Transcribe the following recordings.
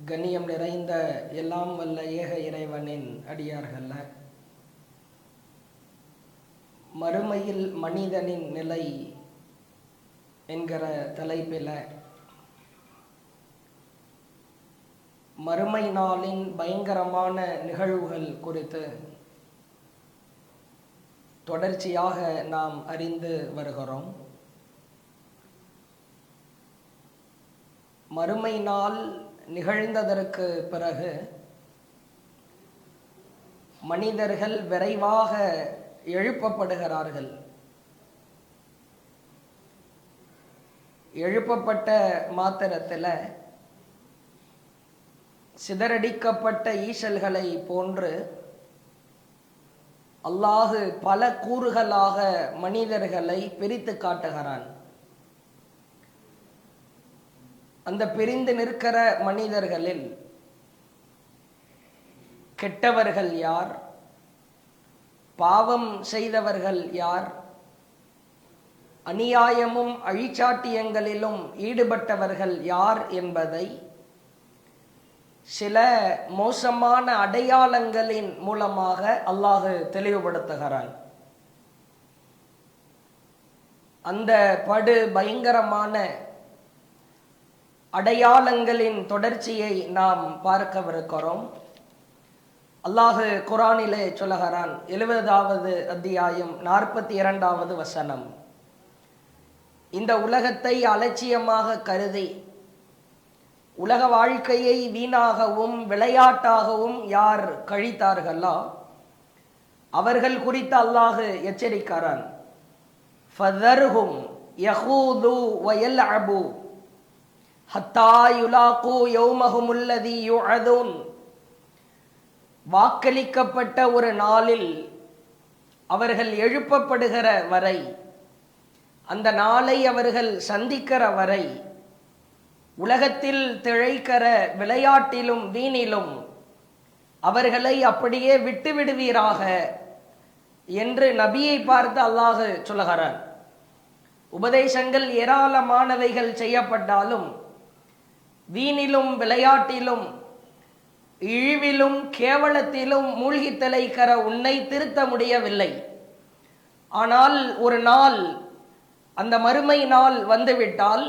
கண்ணியம் நிறைந்த எல்லாம் வல்ல ஏக இறைவனின் அடியார்கள, மறுமையில் மனிதனின் நிலை என்கிற தலைப்பில் மறுமை நாளின் பயங்கரமான நிகழ்வுகள் குறித்து தொடர்ச்சியாக நாம் அறிந்து வருகிறோம். மறுமை நாள் நிகழ்ந்ததற்கு பிறகு மனிதர்கள் விரைவாக எழுப்பப்படுகிறார்கள். எழுப்பப்பட்ட மாத்திரத்தில் சிதறடிக்கப்பட்ட ஈசல்களை போன்று அல்லாஹு பல கூறுகளாக மனிதர்களை பிரித்து காட்டுகிறான். அந்த பிரிந்து நிற்கிற மனிதர்களில் கெட்டவர்கள் யார், பாவம் செய்தவர்கள் யார், அநியாயமும் அழிச்சாட்டியங்களிலும் ஈடுபட்டவர்கள் யார் என்பதை சில மோசமான அடையாளங்களின் மூலமாக அல்லாஹு தெளிவுபடுத்துகிறான். அந்த படு பயங்கரமான அடையாளங்களின் தொடர்ச்சியை நாம் பார்க்கவிருக்கிறோம். அல்லாஹு குர்ஆனிலே சொல்லுகிறான், 70வது அத்தியாயம் 42வது வசனம். இந்த உலகத்தை அலட்சியமாக கருதி உலக வாழ்க்கையை வீணாகவும் விளையாட்டாகவும் யார் கழித்தார்களோ அவர்கள் குறித்து அல்லாஹு எச்சரிக்கிறான். ஃபதர்ஹும் யஹூது வயல்அபு ஹத்தா யுலாகு யௌமஹுமுல்லதி யுஅதுன். வாக்களிக்கப்பட்ட ஒரு நாளில் அவர்கள் எழுப்பப்படுகிற வரை, அந்த நாளை அவர்கள் சந்திக்கிற வரை உலகத்தில் திளைக்கிற விளையாட்டிலும் வீணிலும் அவர்களை அப்படியே விட்டுவிடுவீராக என்று நபியை பார்த்து அல்லாஹு சொல்லுகிறான். உபதேசங்கள் ஏராளமானவைகள் செய்யப்பட்டாலும் வீணிலும் விளையாட்டிலும் இழிவிலும் கேவலத்திலும் மூழ்கி திளைக்கிற உன்னை திருத்த முடியவில்லை. ஆனால் ஒரு நாள், அந்த மறுமை நாள் வந்துவிட்டால்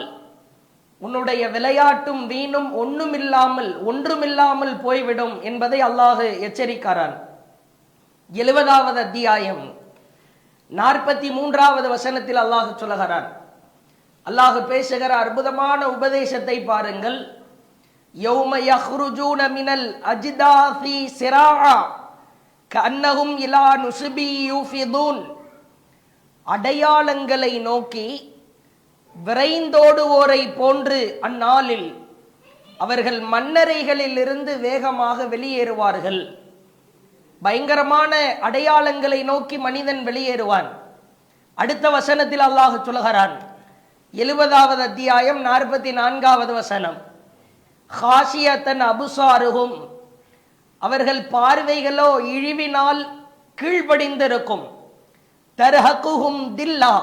உன்னுடைய விளையாட்டும் வீணும் ஒன்றுமில்லாமல் போய்விடும் என்பதை அல்லாஹு எச்சரிக்கிறான். 70வது அத்தியாயம் 43வது வசனத்தில் அல்லாஹு சொல்லுகிறான். அல்லாஹு பேசுகிற அற்புதமான உபதேசத்தை பாருங்கள். யௌம யஹ்ருஜூன மினல் அஜ்தாஸி சிராஆ கஅன்னஹும் இலா நுஸ்பி யூஃபிதூன். அடையாளங்களை நோக்கி விரைந்தோடுவோரை போன்று அந்நாளில் அவர்கள் மண்ணறைகளில் இருந்து வேகமாக வெளியேறுவார்கள். பயங்கரமான அடையாளங்களை நோக்கி மனிதன் வெளியேறுவான். அடுத்த வசனத்தில் அல்லாஹ் சொல்கிறான், 70வது அத்தியாயம் 44வது வசனம். ஹாஷியத்தன் அபுசாருகும், அவர்கள் பார்வைகளோ இழிவினால் கீழ்ப்படிந்திருக்கும். தர்ஹகுஹும் தில்லா,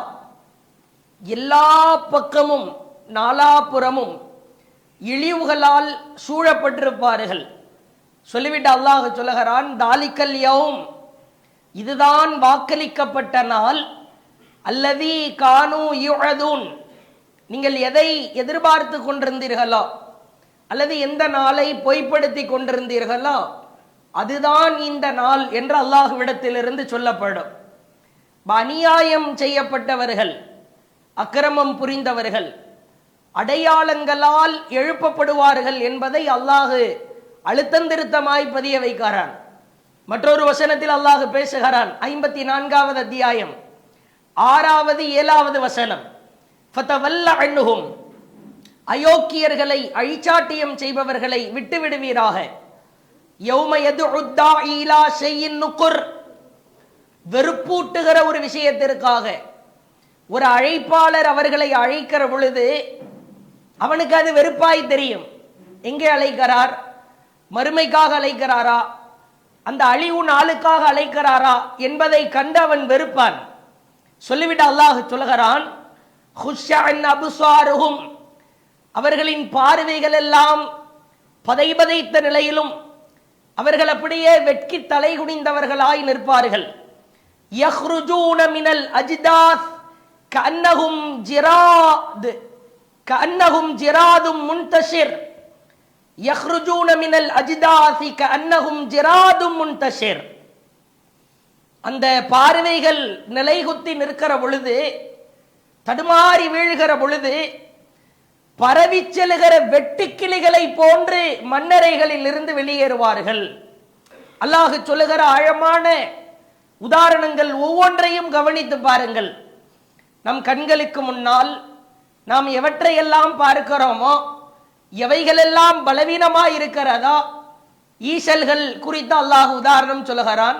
எல்லா பக்கமும் நாலாபுறமும் இழிவுகளால் சூழப்பட்டிருப்பார்கள். சொல்லிவிட்டு அல்லாஹ் சொல்லுகிறான், தாலிக்கல் யௌம், இதுதான் வாக்களிக்கப்பட்ட நாள். அல்லதி கானு யுஅதுன், நீங்கள் எதை எதிர்பார்த்து கொண்டிருந்தீர்களோ அல்லது எந்த நாளை பொய்ப்படுத்தி கொண்டிருந்தீர்களோ அதுதான் இந்த நாள் என்று அல்லாஹ்விடத்திலிருந்து சொல்லப்படும். அநியாயம் செய்யப்பட்டவர்கள், அக்கிரமம் புரிந்தவர்கள் அடையாளங்களால் எழுப்பப்படுவார்கள் என்பதை அல்லாஹு அழுத்தந்திருத்தமாய் பதிய வைக்கிறான். மற்றொரு வசனத்தில் அல்லாஹு பேசுகிறான். 54வது அத்தியாயம் 6வது 7வது வசனம். ஃபதவல்ல அன்ஹும், அயோக்கியர்களை அழிச்சாட்டியம் செய்பவர்களை விட்டுவிடுவீராக. யௌம யதுஉ தாஇ இலா ஷைஇன் நுக்ர், வெறுப்பூட்டுகிற ஒரு விஷயத்திற்காக ஒரு அழைப்பாளர் அவர்களை அழைக்கிற பொழுது அவனுக்கு அது வெறுப்பாய் தெரியும். எங்கே அழைக்கிறார்? மறுமைக்காக அழைக்கிறாரா, அந்த அழிவு நாளுக்காக அழைக்கிறாரா என்பதை கண்டு அவன் வெறுப்பான். சொல்லிவிட்டு அல்லாஹ் சொல்லுகிறான், அவர்களின் பார்வைகள் எல்லாம் பதைபதைத்த நிலையிலும் அவர்கள் அப்படியே வெட்கி தலை குனிந்தவர்களாய் நிற்பார்கள். யஹ்ருஜூன மினல் அஜ்தாஸ் கஅன்னஹும் ஜிராதும் முன்தஷிர். யஹ்ருஜூன மினல் அஜ்தாஸி கஅன்னஹும் ஜிராதும் முன்தஷிர். அந்த பார்வைகள் நிலைகுத்தி நிற்கிற பொழுது, தடுமாறி வீழ்கிற பொழுது, பரவி செல்கிற வெட்டுக்கிளிகளை போன்று மண்ணறைகளில் இருந்து வெளியேறுவார்கள். அல்லாஹ் சொல்லுகிற ஆழமான உதாரணங்கள் ஒவ்வொன்றையும் கவனித்து பாருங்கள். நம் கண்களுக்கு முன்னால் நாம் எவற்றையெல்லாம் பார்க்கிறோமோ, எவைகளெல்லாம் பலவீனமாய் இருக்கிறதோ, ஈசல்கள் குறித்து அல்லாஹ் உதாரணம் சொல்லுகிறான்,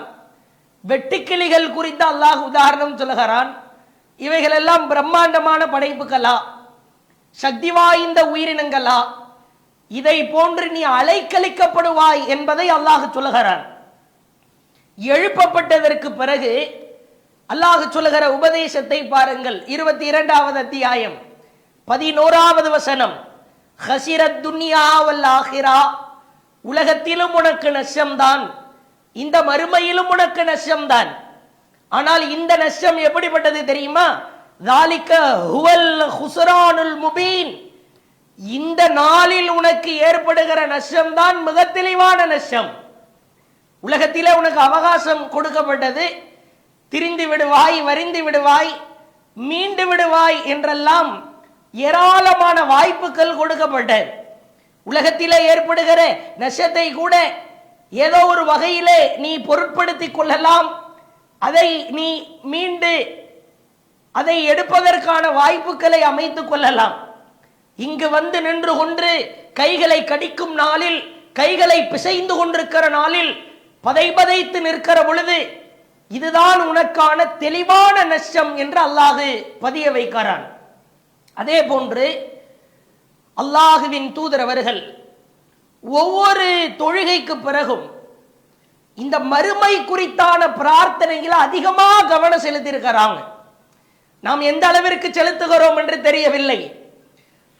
வெட்டுக்கிளிகள் குறித்து அல்லாஹ் உதாரணம் சொல்லுகிறான். இவைகளெல்லாம் பிரம்மாண்டமான படைப்புகளா, சக்தி வாய்ந்த உயிரினங்களா? இதை போன்று நீ அலைக்கழிக்கப்படுவாய் என்பதை அல்லாஹ் சொல்லுகிறான். எழுப்பப்பட்டதற்கு பிறகு அல்லாஹ் சொல்லுகிற உபதேசத்தை பாருங்கள். 22வது அத்தியாயம் 11வது வசனம். ஹசிரத் துன்யா வல் ஆஹிரா. உலகத்திலும் உனக்கு நஷ்டம்தான், இந்த மறுமையிலும் உனக்கு நஷ்டம்தான். ஆனால் இந்த நஷ்டம் எப்படிப்பட்டது தெரியுமா? ذَلِكَ هُوَ الْخُسْرَانُ الْمُبِينُ. இந்த நாளில் உனக்கு ஏற்படுகிற நஷ்டம்தான் மிக தெளிவான நஷ்டம். உலகத்திலே உனக்கு அவகாசம் கொடுக்கப்பட்டது. திரிந்து விடுவாய், வரிந்து விடுவாய், மீண்டு விடுவாய் என்றெல்லாம் ஏராளமான வாய்ப்புகள் கொடுக்கப்பட்டது. உலகத்திலே ஏற்படுகிற நஷ்டத்தை கூட ஏதோ ஒரு வகையிலே நீ பொருட்படுத்திக் கொள்ளலாம். அதை நீ மீண்டு அதை எடுப்பதற்கான வாய்ப்புகளை அமைத்துக் கொள்ளலாம். இங்கு வந்து நின்று கொண்டு கைகளை கடிக்கும் நாளில், கைகளை பிசைந்து கொண்டிருக்கிற நாளில், பதைபதைத்து நிற்கிற பொழுது, இதுதான் உனக்கான தெளிவான நஷ்டம் என்று அல்லாஹ் பதிய வைக்கிறான். அதே போன்று அல்லாஹுவின் தூதர் அவர்கள் ஒவ்வொரு தொழுகைக்கு பிறகும் இந்த மறுமை குறித்தான பிரார்த்தனையில் அதிகமாக கவனம் செலுத்தியிருக்கிறாங்க. நாம் எந்த அளவிற்கு செலுத்துகிறோம் என்று தெரியவில்லை.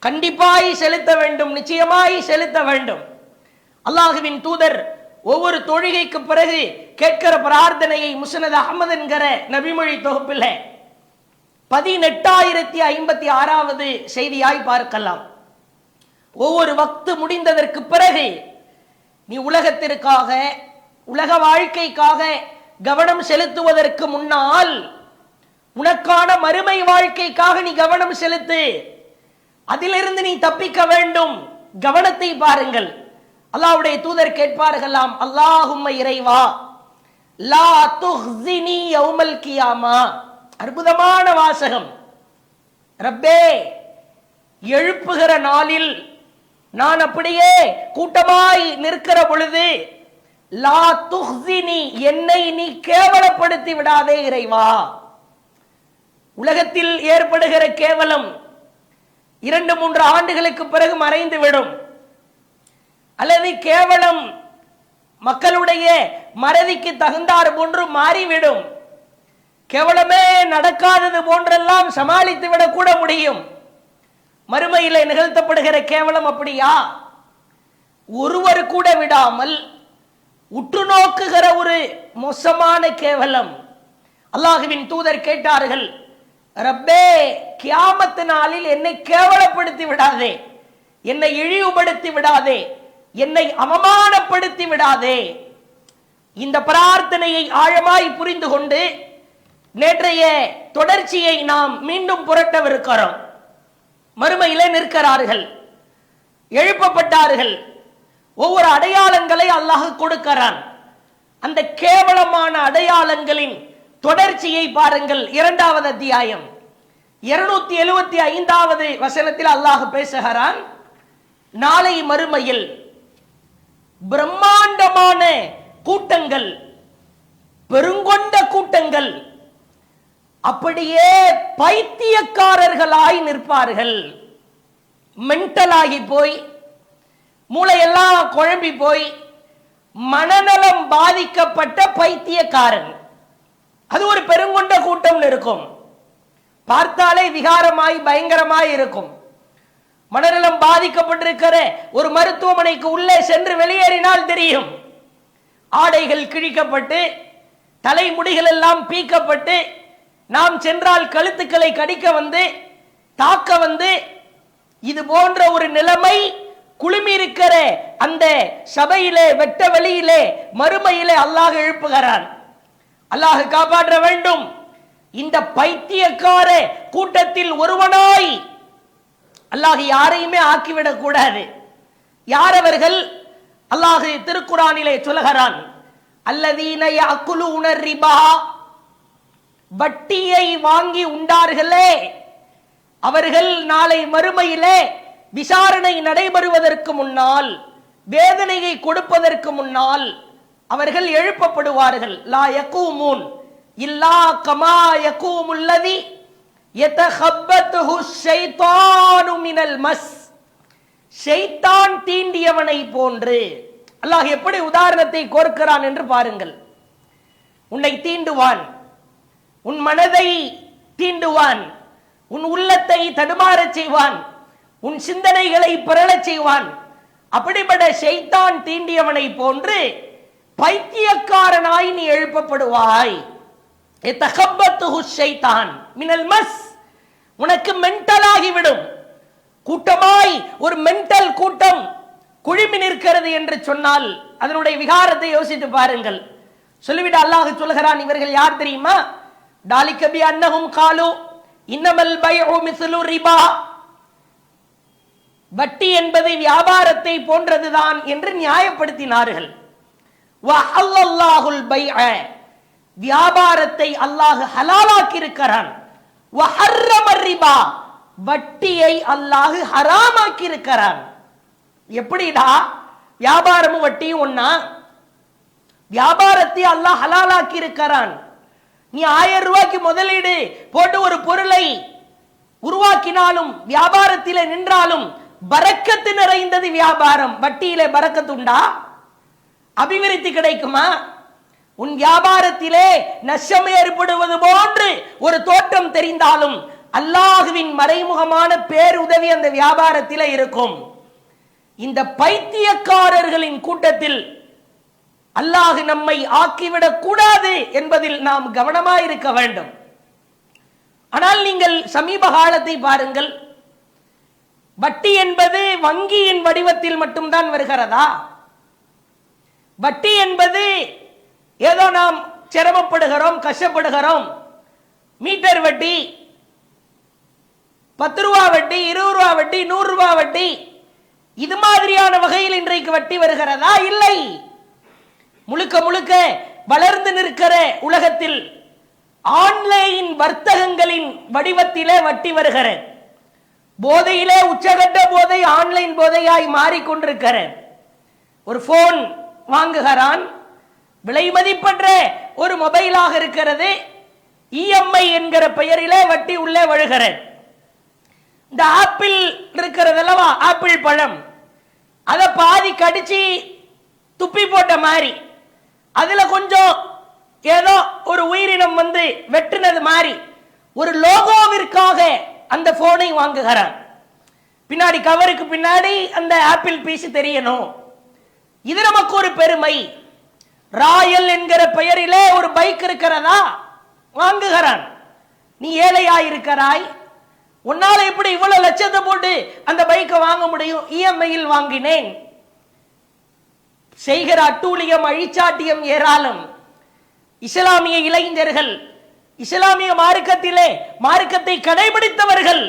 கண்டிப்பாய் செலுத்த வேண்டும், நிச்சயமாய் செலுத்த வேண்டும். அல்லாஹுவின் தூதர் ஒவ்வொரு தொழுகைக்கு பிறகு கேட்கிற பிரார்த்தனையை முஸ்னத் அஹ்மத் என்கிற நபிமொழி தொகுப்பில் 18,056வது செய்தியாய் பார்க்கலாம். ஒவ்வொரு வக்து முடிந்ததற்கு பிறகு நீ உலகத்திற்காக, உலக வாழ்க்கைக்காக கவனம் செலுத்துவதற்கு முன்னால் உனக்கான மறுமை வாழ்க்கைக்காக நீ கவனம் செலுத்து. அதிலிருந்து நீ தப்பிக்க வேண்டும். கவனத்தை பாருங்கள். அல்லாஹ்வுடைய தூதர் கேட்பார்களாம், அல்லாஹும்ம இறைவா லா துஹ்ஸினி யௌமல் கியாமா. அற்புதமான வாசகம். ரப்பே, எழுப்புகிற நாளில் நான் அப்படியே கூட்டமாய் நிற்கிற பொழுது, லா துஹ்ஸினி, என்னை நீ கேவலப்படுத்தி விடாதே இறைவா. உலகத்தில் ஏற்படுகிற கேவலம் 2-3 ஆண்டுகளுக்கு பிறகு மறைந்துவிடும். அல்லது கேவலம் மக்களுடைய மறதிக்கு தகுந்தார் போன்று மாறிவிடும். கேவலமே நடக்காதது போன்றெல்லாம் சமாளித்து விடக்கூட முடியும். மறுமையில் நிகழ்த்தப்படுகிற கேவலம் அப்படியா? ஒருவர் கூட விடாமல் உற்று நோக்குகிற ஒரு மோசமான கேவலம். அல்லாஹுவின் தூதர் கேட்டார்கள், ரப்பே, கியாமத்து நாளில் என்னை கேவலப்படுத்தி விடாதே, என்னை இழிவுபடுத்தி விடாதே, என்னை அவமானப்படுத்தி விடாதே. இந்த பிரார்த்தனையை ஆழமாய் புரிந்து கொண்டு நேற்றைய தொடர்ச்சியை நாம் மீண்டும் புரட்டவிருக்கிறோம். மறுமையிலே நிற்கிறார்கள், எழுப்பப்பட்டார்கள். ஒவ்வொரு அடையாளங்களை அல்லாஹ் கொடுக்கிறான். அந்த கேவலமான அடையாளங்களின் தொடர்ச்சியை பாருங்கள். 2வது அத்தியாயம் 275வது வசனத்தில் அல்லாஹ் பேசுகிறான், நாளை மறுமையில் பிரம்மாண்டமான கூட்டங்கள், பெருங்கொண்ட கூட்டங்கள் அப்படியே பைத்தியக்காரர்களாய் நிற்பார்கள். மென்டலாகி போய், மூளையெல்லாம் குழம்பி போய், மனநலம் பாதிக்கப்பட்ட பைத்தியக்காரன். அது ஒரு பெருங்கொண்ட கூட்டம் இருக்கும். பார்த்தாலே விகாரமாய் பயங்கரமாய் இருக்கும். மனநலம் பாதிக்கப்பட்டிருக்கிற ஒரு மருத்துவமனைக்கு உள்ளே சென்று வெளியேறினால் தெரியும். ஆடைகள் கிழிக்கப்பட்டு தலைமுடிகள் எல்லாம் பீக்கப்பட்டு நாம் சென்றால் கழுத்துக்களை கடிக்க வந்து தாக்க வந்து இது போன்ற ஒரு நிலைமை குழுமி இருக்கிற அந்த சபையிலே வெட்ட வெளியிலே மறுமையிலே அல்லாஹ் எழுப்புகிறான். அல்லாஹ் காப்பாற்ற வேண்டும். இந்த பைத்தியக்கார கூட்டத்தில் ஒருவனாய் அல்லாஹ் யாரையுமே ஆக்கிவிடக் கூடாது. யார் அவர்கள்? அல்லாஹ் திருக்குரானிலே சொல்லுகிறான், அல்லதீன யஅகுலூன ரிபா, வட்டியை வாங்கி உண்டார்களே அவர்கள் நாளை மறுமையிலே விசாரணை நடைபெறுவதற்கு முன்னால், வேதனையை கொடுப்பதற்கு முன்னால் அவர்கள் எழுப்பப்படுவார்கள். லா யகூமூன் இல்லா கமா யகூமுல்லதி யதகப்பத்துஹு ஷைத்தானு மினல் மஸ், ஷைத்தான் தீண்டியவனை போன்று. அல்லாஹ் எப்படி உதாரணத்தை கோர்க்கிறான் என்று பாருங்கள். உன்னை தீண்டுவான், உன் மனதை தீண்டுவான், உன் உள்ளத்தை தடுமாறச் செய்வான், உன் சிந்தனைகளை பிறழச் செய்வான். அப்படிப்பட்ட ஷைத்தான் தீண்டியவனை போன்று பைத்தியக்காரனாய் நீ எழுப்பப்படுவாய். மினல் மஸ், உனக்கு மென்டல் ஆகிவிடும். கூட்டமாய் ஒரு மென்டல் கூட்டம் குழுமி நிற்கிறது என்று சொன்னால் அதனுடைய விகாரத்தை யோசித்து பாருங்கள். சொல்லிவிட்டு அல்லாஹ் சொல்கிறான், இவர்கள் யார் தெரியுமா? தாலிக பி அன்னஹும் காலு இன்னமல் பைஉ மிஸ்லு ரிபா, வட்டி என்பது வியாபாரத்தை போன்றதுதான் என்று நியாயப்படுத்தினார்கள். வஅல்லல்லாஹுல் பைஅ, வியாபாரத்தை அல்லாஹ் ஹலாலாக்கி இருக்கிறான். வஹர்ரம ரிபா, வட்டியை அல்லாஹ் ஹராமாக்கி இருக்கிறான். எப்படிடா வியாபாரமும் வட்டியும் ஒண்ணா? வியாபாரத்தை அல்லாஹ் ஹலாலாக்கி இருக்கிறான். நீ 1000 ரூபாய்க்கு முதலீடு போட்டு ஒரு பொருளை உருவாக்கினாலும் வியாபாரத்திலே நின்றாலும் பரக்கத்து நிறைந்தது வியாபாரம். வட்டியிலே பரக்கத்து உண்டா? அபிவிருத்தி கிடைக்குமா? உன் வியாபாரத்திலே நஷ்டம் ஏற்படுவது போன்று ஒரு தோற்றம் தெரிந்தாலும் அல்லாஹுவின் மறைமுகமான பேருதவி அந்த வியாபாரத்திலே இருக்கும். இந்த பைத்தியக்காரர்களின் கூட்டத்தில் அல்லாஹ் நம்மை ஆக்கிவிடக் கூடாது என்பதில் நாம் கவனமாயிருக்க வேண்டும். ஆனால் நீங்கள் சமீப காலத்தை பாருங்கள், வட்டி என்பது வங்கியின் வடிவத்தில் மட்டும்தான் வருகிறதா? வட்டி என்பது ஏதோ நாம் சிரமப்படுகிறோம், கஷ்டப்படுகிறோம், மீட்டர் வட்டி, 10 ரூபா வட்டி, 20 ரூபா வட்டி, 100 ரூபா வட்டி, இது மாதிரியான வகையில் இன்றைக்கு வட்டி வருகிறதா? இல்லை. முழுக்க முழுக்க வளர்ந்து நிற்கிற உலகத்தில் ஆன்லைன் வர்த்தகங்களின் வடிவத்திலே வட்டி வருகிறது. போதையிலே உச்சகட்ட போதை ஆன்லைன் போதையாய் மாறிக்கொண்டிருக்கிற ஒரு போன் வாங்குகிறான், விலை மதிப்பற்ற ஒரு மொபைலாக இருக்கிறது, இஎம்ஐ என்கிற பெயரிலே வட்டி உள்ளே வழுகிறது. இந்த ஆப்பிள் இருக்கிறது அல்லவா, ஆப்பிள் பழம், அதை பாதி கடிச்சு துப்பி போட்ட மாதிரி அதுல கொஞ்சம் ஏதோ ஒரு உயிரினம் வந்து வெட்டுனது மாதிரி ஒரு லோகோவிற்காக அந்த போனை வாங்குகிறான். பின்னாடி கவருக்கு பின்னாடி அந்த ஆப்பிள் பீஸ் தெரியணும். இது நமக்கு ஒரு பெருமை. ராயல் என்கிற பெயரிலே ஒரு பைக் இருக்கிறதா, வாங்குகிறான். நீ ஏழையாயிருக்கிறாய், உன்னால எப்படி இவ்வளவு லட்சத்தை போட்டு அந்த பைக்கை வாங்க முடியும்? இஎம்ஐயில் வாங்கினேன். செய்கிற அட்டூழியம் அழிச்சாட்டியம் ஏராளம். இஸ்லாமிய இளைஞர்கள், இஸ்லாமிய மார்க்கத்திலே மார்க்கத்தை கடைபிடித்தவர்கள்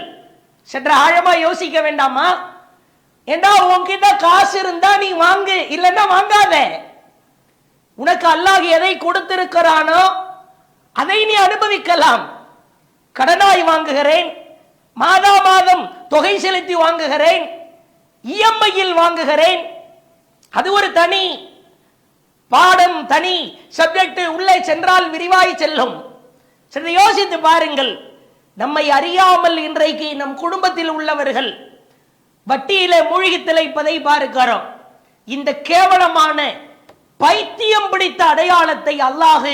சற்று ஆழமா யோசிக்க வேண்டாமா? ஏண்டா உன்கிட்ட காசு இருந்தா நீ வாங்கு, இல்லைன்னா வாங்காத. உனக்கு அல்லாஹ் எதை கொடுத்திருக்கிறானோ அதை நீ அனுபவிக்கலாம். கடனாய் வாங்குகிறேன், மாதா மாதம் தொகை செலுத்தி வாங்குகிறேன், இஎம்ஐயில் வாங்குகிறேன், அது ஒரு தனி பாடம், தனி சப்ஜெக்ட். உள்ளே சென்றால் விரிவாய் செல்லும். சற்று யோசித்து பாருங்கள். நம்மை அறியாமல் இன்றைக்கு நம் குடும்பத்தில் உள்ளவர்கள் வட்டியிலே மூழ்கி திளைப்பதை பார்க்கிறோம். இந்த கேவலமான பைத்தியம் பிடித்த அடையாளத்தை அல்லாஹ்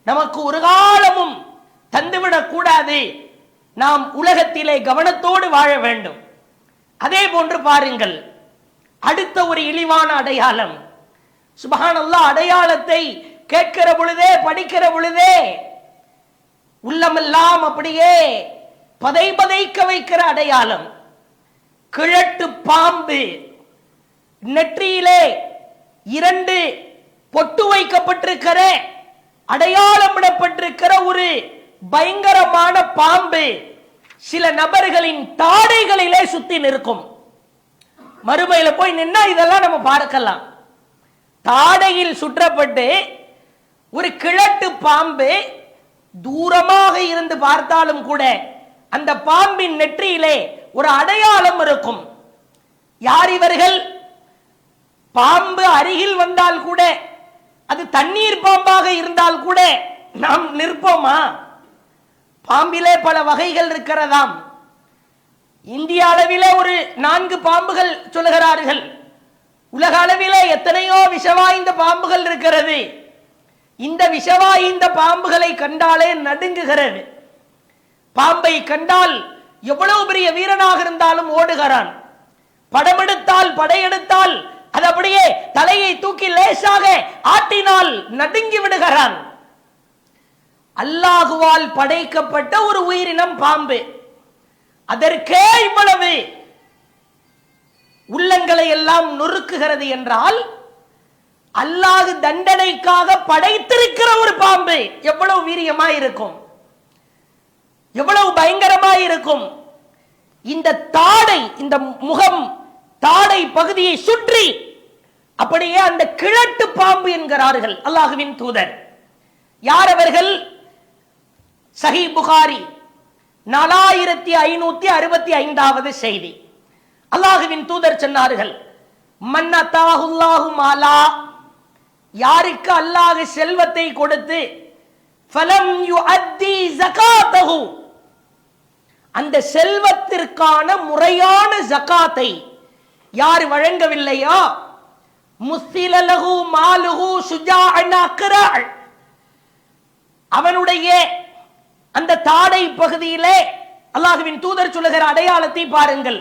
நமக்கு ஒரு காலமும் தந்துவிடக் கூடாது. நாம் உலகத்திலே கவனத்தோடு வாழ வேண்டும். அதே போன்று பாருங்கள், அடுத்த ஒரு இழிவான அடையாளம். சுப்ஹானல்லாஹ், அடையாளத்தை கேட்கிற பொழுதே, படிக்கிற பொழுதே உள்ளமெல்லாம் அப்படியே பதை பதைக்க வைக்கிற அடையாளம். கிழட்டு பாம்பு, நெற்றியிலே 2 பொட்டு வைக்கப்பட்டிருக்கிற, அடையாளமிடப்பட்டிருக்கிற ஒரு பயங்கரமான பாம்பு சில நபர்களின் தாடைகளிலே சுத்தி நிற்கும். மறுமையில போய் நின்னா இதெல்லாம் நம்ம பார்க்கலாம். தாடையில் சுற்றப்பட்டு ஒரு கிழட்டு பாம்பு, தூரமாக இருந்து பார்த்தாலும் கூட அந்த பாம்பின் நெற்றியிலே ஒரு அடையாளம் இருக்கும். யார் இவர்கள்? பாம்பு அருகில் வந்தால் கூட, அது தண்ணீர் பாம்பாக இருந்தால் கூட நாம் நிற்போமா? பாம்பிலே பல வகைகள் இருக்கிறதாம். இந்திய அளவிலே ஒரு 4 பாம்புகள் சொல்லுகிறார்கள். உலக அளவிலே எத்தனையோ விஷவாய்ந்த பாம்புகள் இருக்கிறது. இந்த விஷவாய்ந்த பாம்புகளை கண்டாலே நடுங்குகிறது. பாம்பை கண்டால் எவ்வளவு பெரிய வீரனாக இருந்தாலும் ஓடுகிறான். படமெடுத்தால், படையெடுத்தால் அது அப்படியே தலையை தூக்கி லேசாக ஆட்டினால் நடுங்கி விடுகிறான். அல்லாஹுவால் படைக்கப்பட்ட ஒரு உயிரினம் பாம்பு. அதற்கே இவ்வளவு உள்ளங்களை எல்லாம் நொறுக்குகிறது என்றால், அல்லாஹ் தண்டனைக்காக படைத்திருக்கிற ஒரு பாம்பு எவ்வளவு வீரியமாய் இருக்கும், எவ்வளவு பயங்கரமாய் இருக்கும். இந்த தாடை, இந்த முகம் தாடை பகுதியை சுற்றி அப்படியே அந்த கிழட்டு பாம்பு என்கிறார்கள் அல்லாஹுவின் தூதர். யார் அவர்கள்? சஹீஹ் புகாரி 4565வது செய்தி. அல்லாஹுவின் தூதர் சொன்னார்கள், மன்னதாஹுல்லாஹு மாலா, யாருக்கு அல்லாஹ் செல்வத்தை கொடுத்து ஃபலம் யுஅத்தி ஸகாத்தஹு, அந்த செல்வத்திற்கான முறையான ஜகாத்தை யார் வழங்கவில்லையோ, முஸ்ஸிலலஹு மாலுஹு சுஜாஅன் அக்ரா, அவனுடைய அந்த தாடை பகுதியிலே அல்லாஹுவின் தூதர் சொல்லுகிற அடையாளத்தை பாருங்கள்.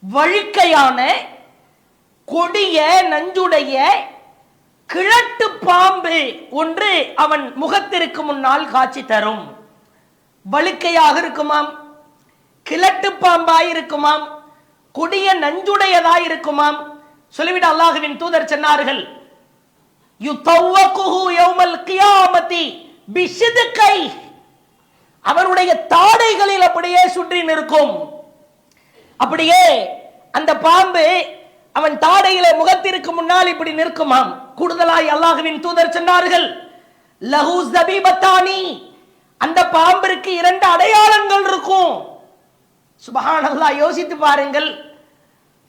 வழுக்கையான கொடிய நஞ்சுடைய கிழட்டு பாம்பு ஒன்று அவன் முகத்திற்கு முன்னால் காட்சி தரும். வழுக்கையாக இருக்குமாம், கிழட்டு பாம்பாய் இருக்குமாம், கொடிய நஞ்சுடையதாய் இருக்குமாம். சொல்லிவிட அல்லாஹுவின் தூதர் சொன்னார்கள், யுதவ்வகுஹு யௌமல் கியாமத்தி பிஷித்கை, அவனுடைய தாடைகளில் அப்படியே சுற்றி நிற்கும். அப்படியே அந்த பாம்பு அவன் தாடையில முகத்திற்கு முன்னால் இப்படி நிற்குமாம். கூடுதலாய் அல்லாஹுவின் தூதர் சொன்னார்கள், லஹு ஸபீபத்தானி, அந்த பாம்பிற்கு 2 அடையாளங்கள் இருக்கும். சுப்ஹானல்லாஹ், யோசித்து பாருங்கள்.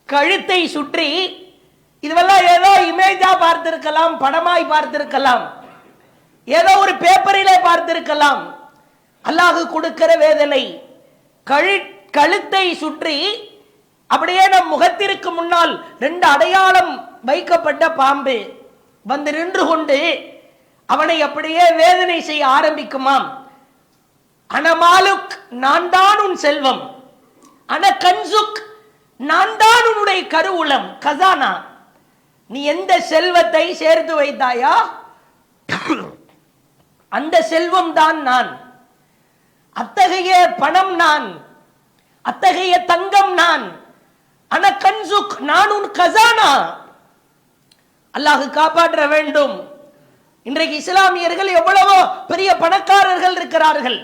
கழுத்தை சுற்றி, இதுவெல்லாம் ஏதோ இமேஜா பார்த்திருக்கலாம், படமாய் பார்த்திருக்கலாம், ஏதோ ஒரு பேப்பரிலே பார்த்திருக்கலாம். அல்லாஹ் கொடுக்கிற வேதனை. கழுத்தை சுற்றி அப்படியே நம் முகத்திற்கு முன்னால் 2 அடையாளம் வைக்கப்பட்ட பாம்பு வந்து நின்று கொண்டு அவனை அப்படியே வேதனை செய்ய ஆரம்பிக்குமாம். அனமாலுக், நான் தான் உன் செல்வம், அன கன்சுக், நான் தான் உன்னுடைய கருவூலம், கசானா, நீ எந்த செல்வத்தை சேர்த்து வைத்தாயா அந்த செல்வம் தான் நான், அத்தகைய பணம் நான், அத்தகைய தங்கம் நான், அன கன்சுக், நான் உன் கசானா. அல்லாஹ் காப்பாற்ற வேண்டும். இன்றைக்கு இஸ்லாமியர்கள் எவ்வளவோ பெரிய பணக்காரர்கள் இருக்கிறார்கள்,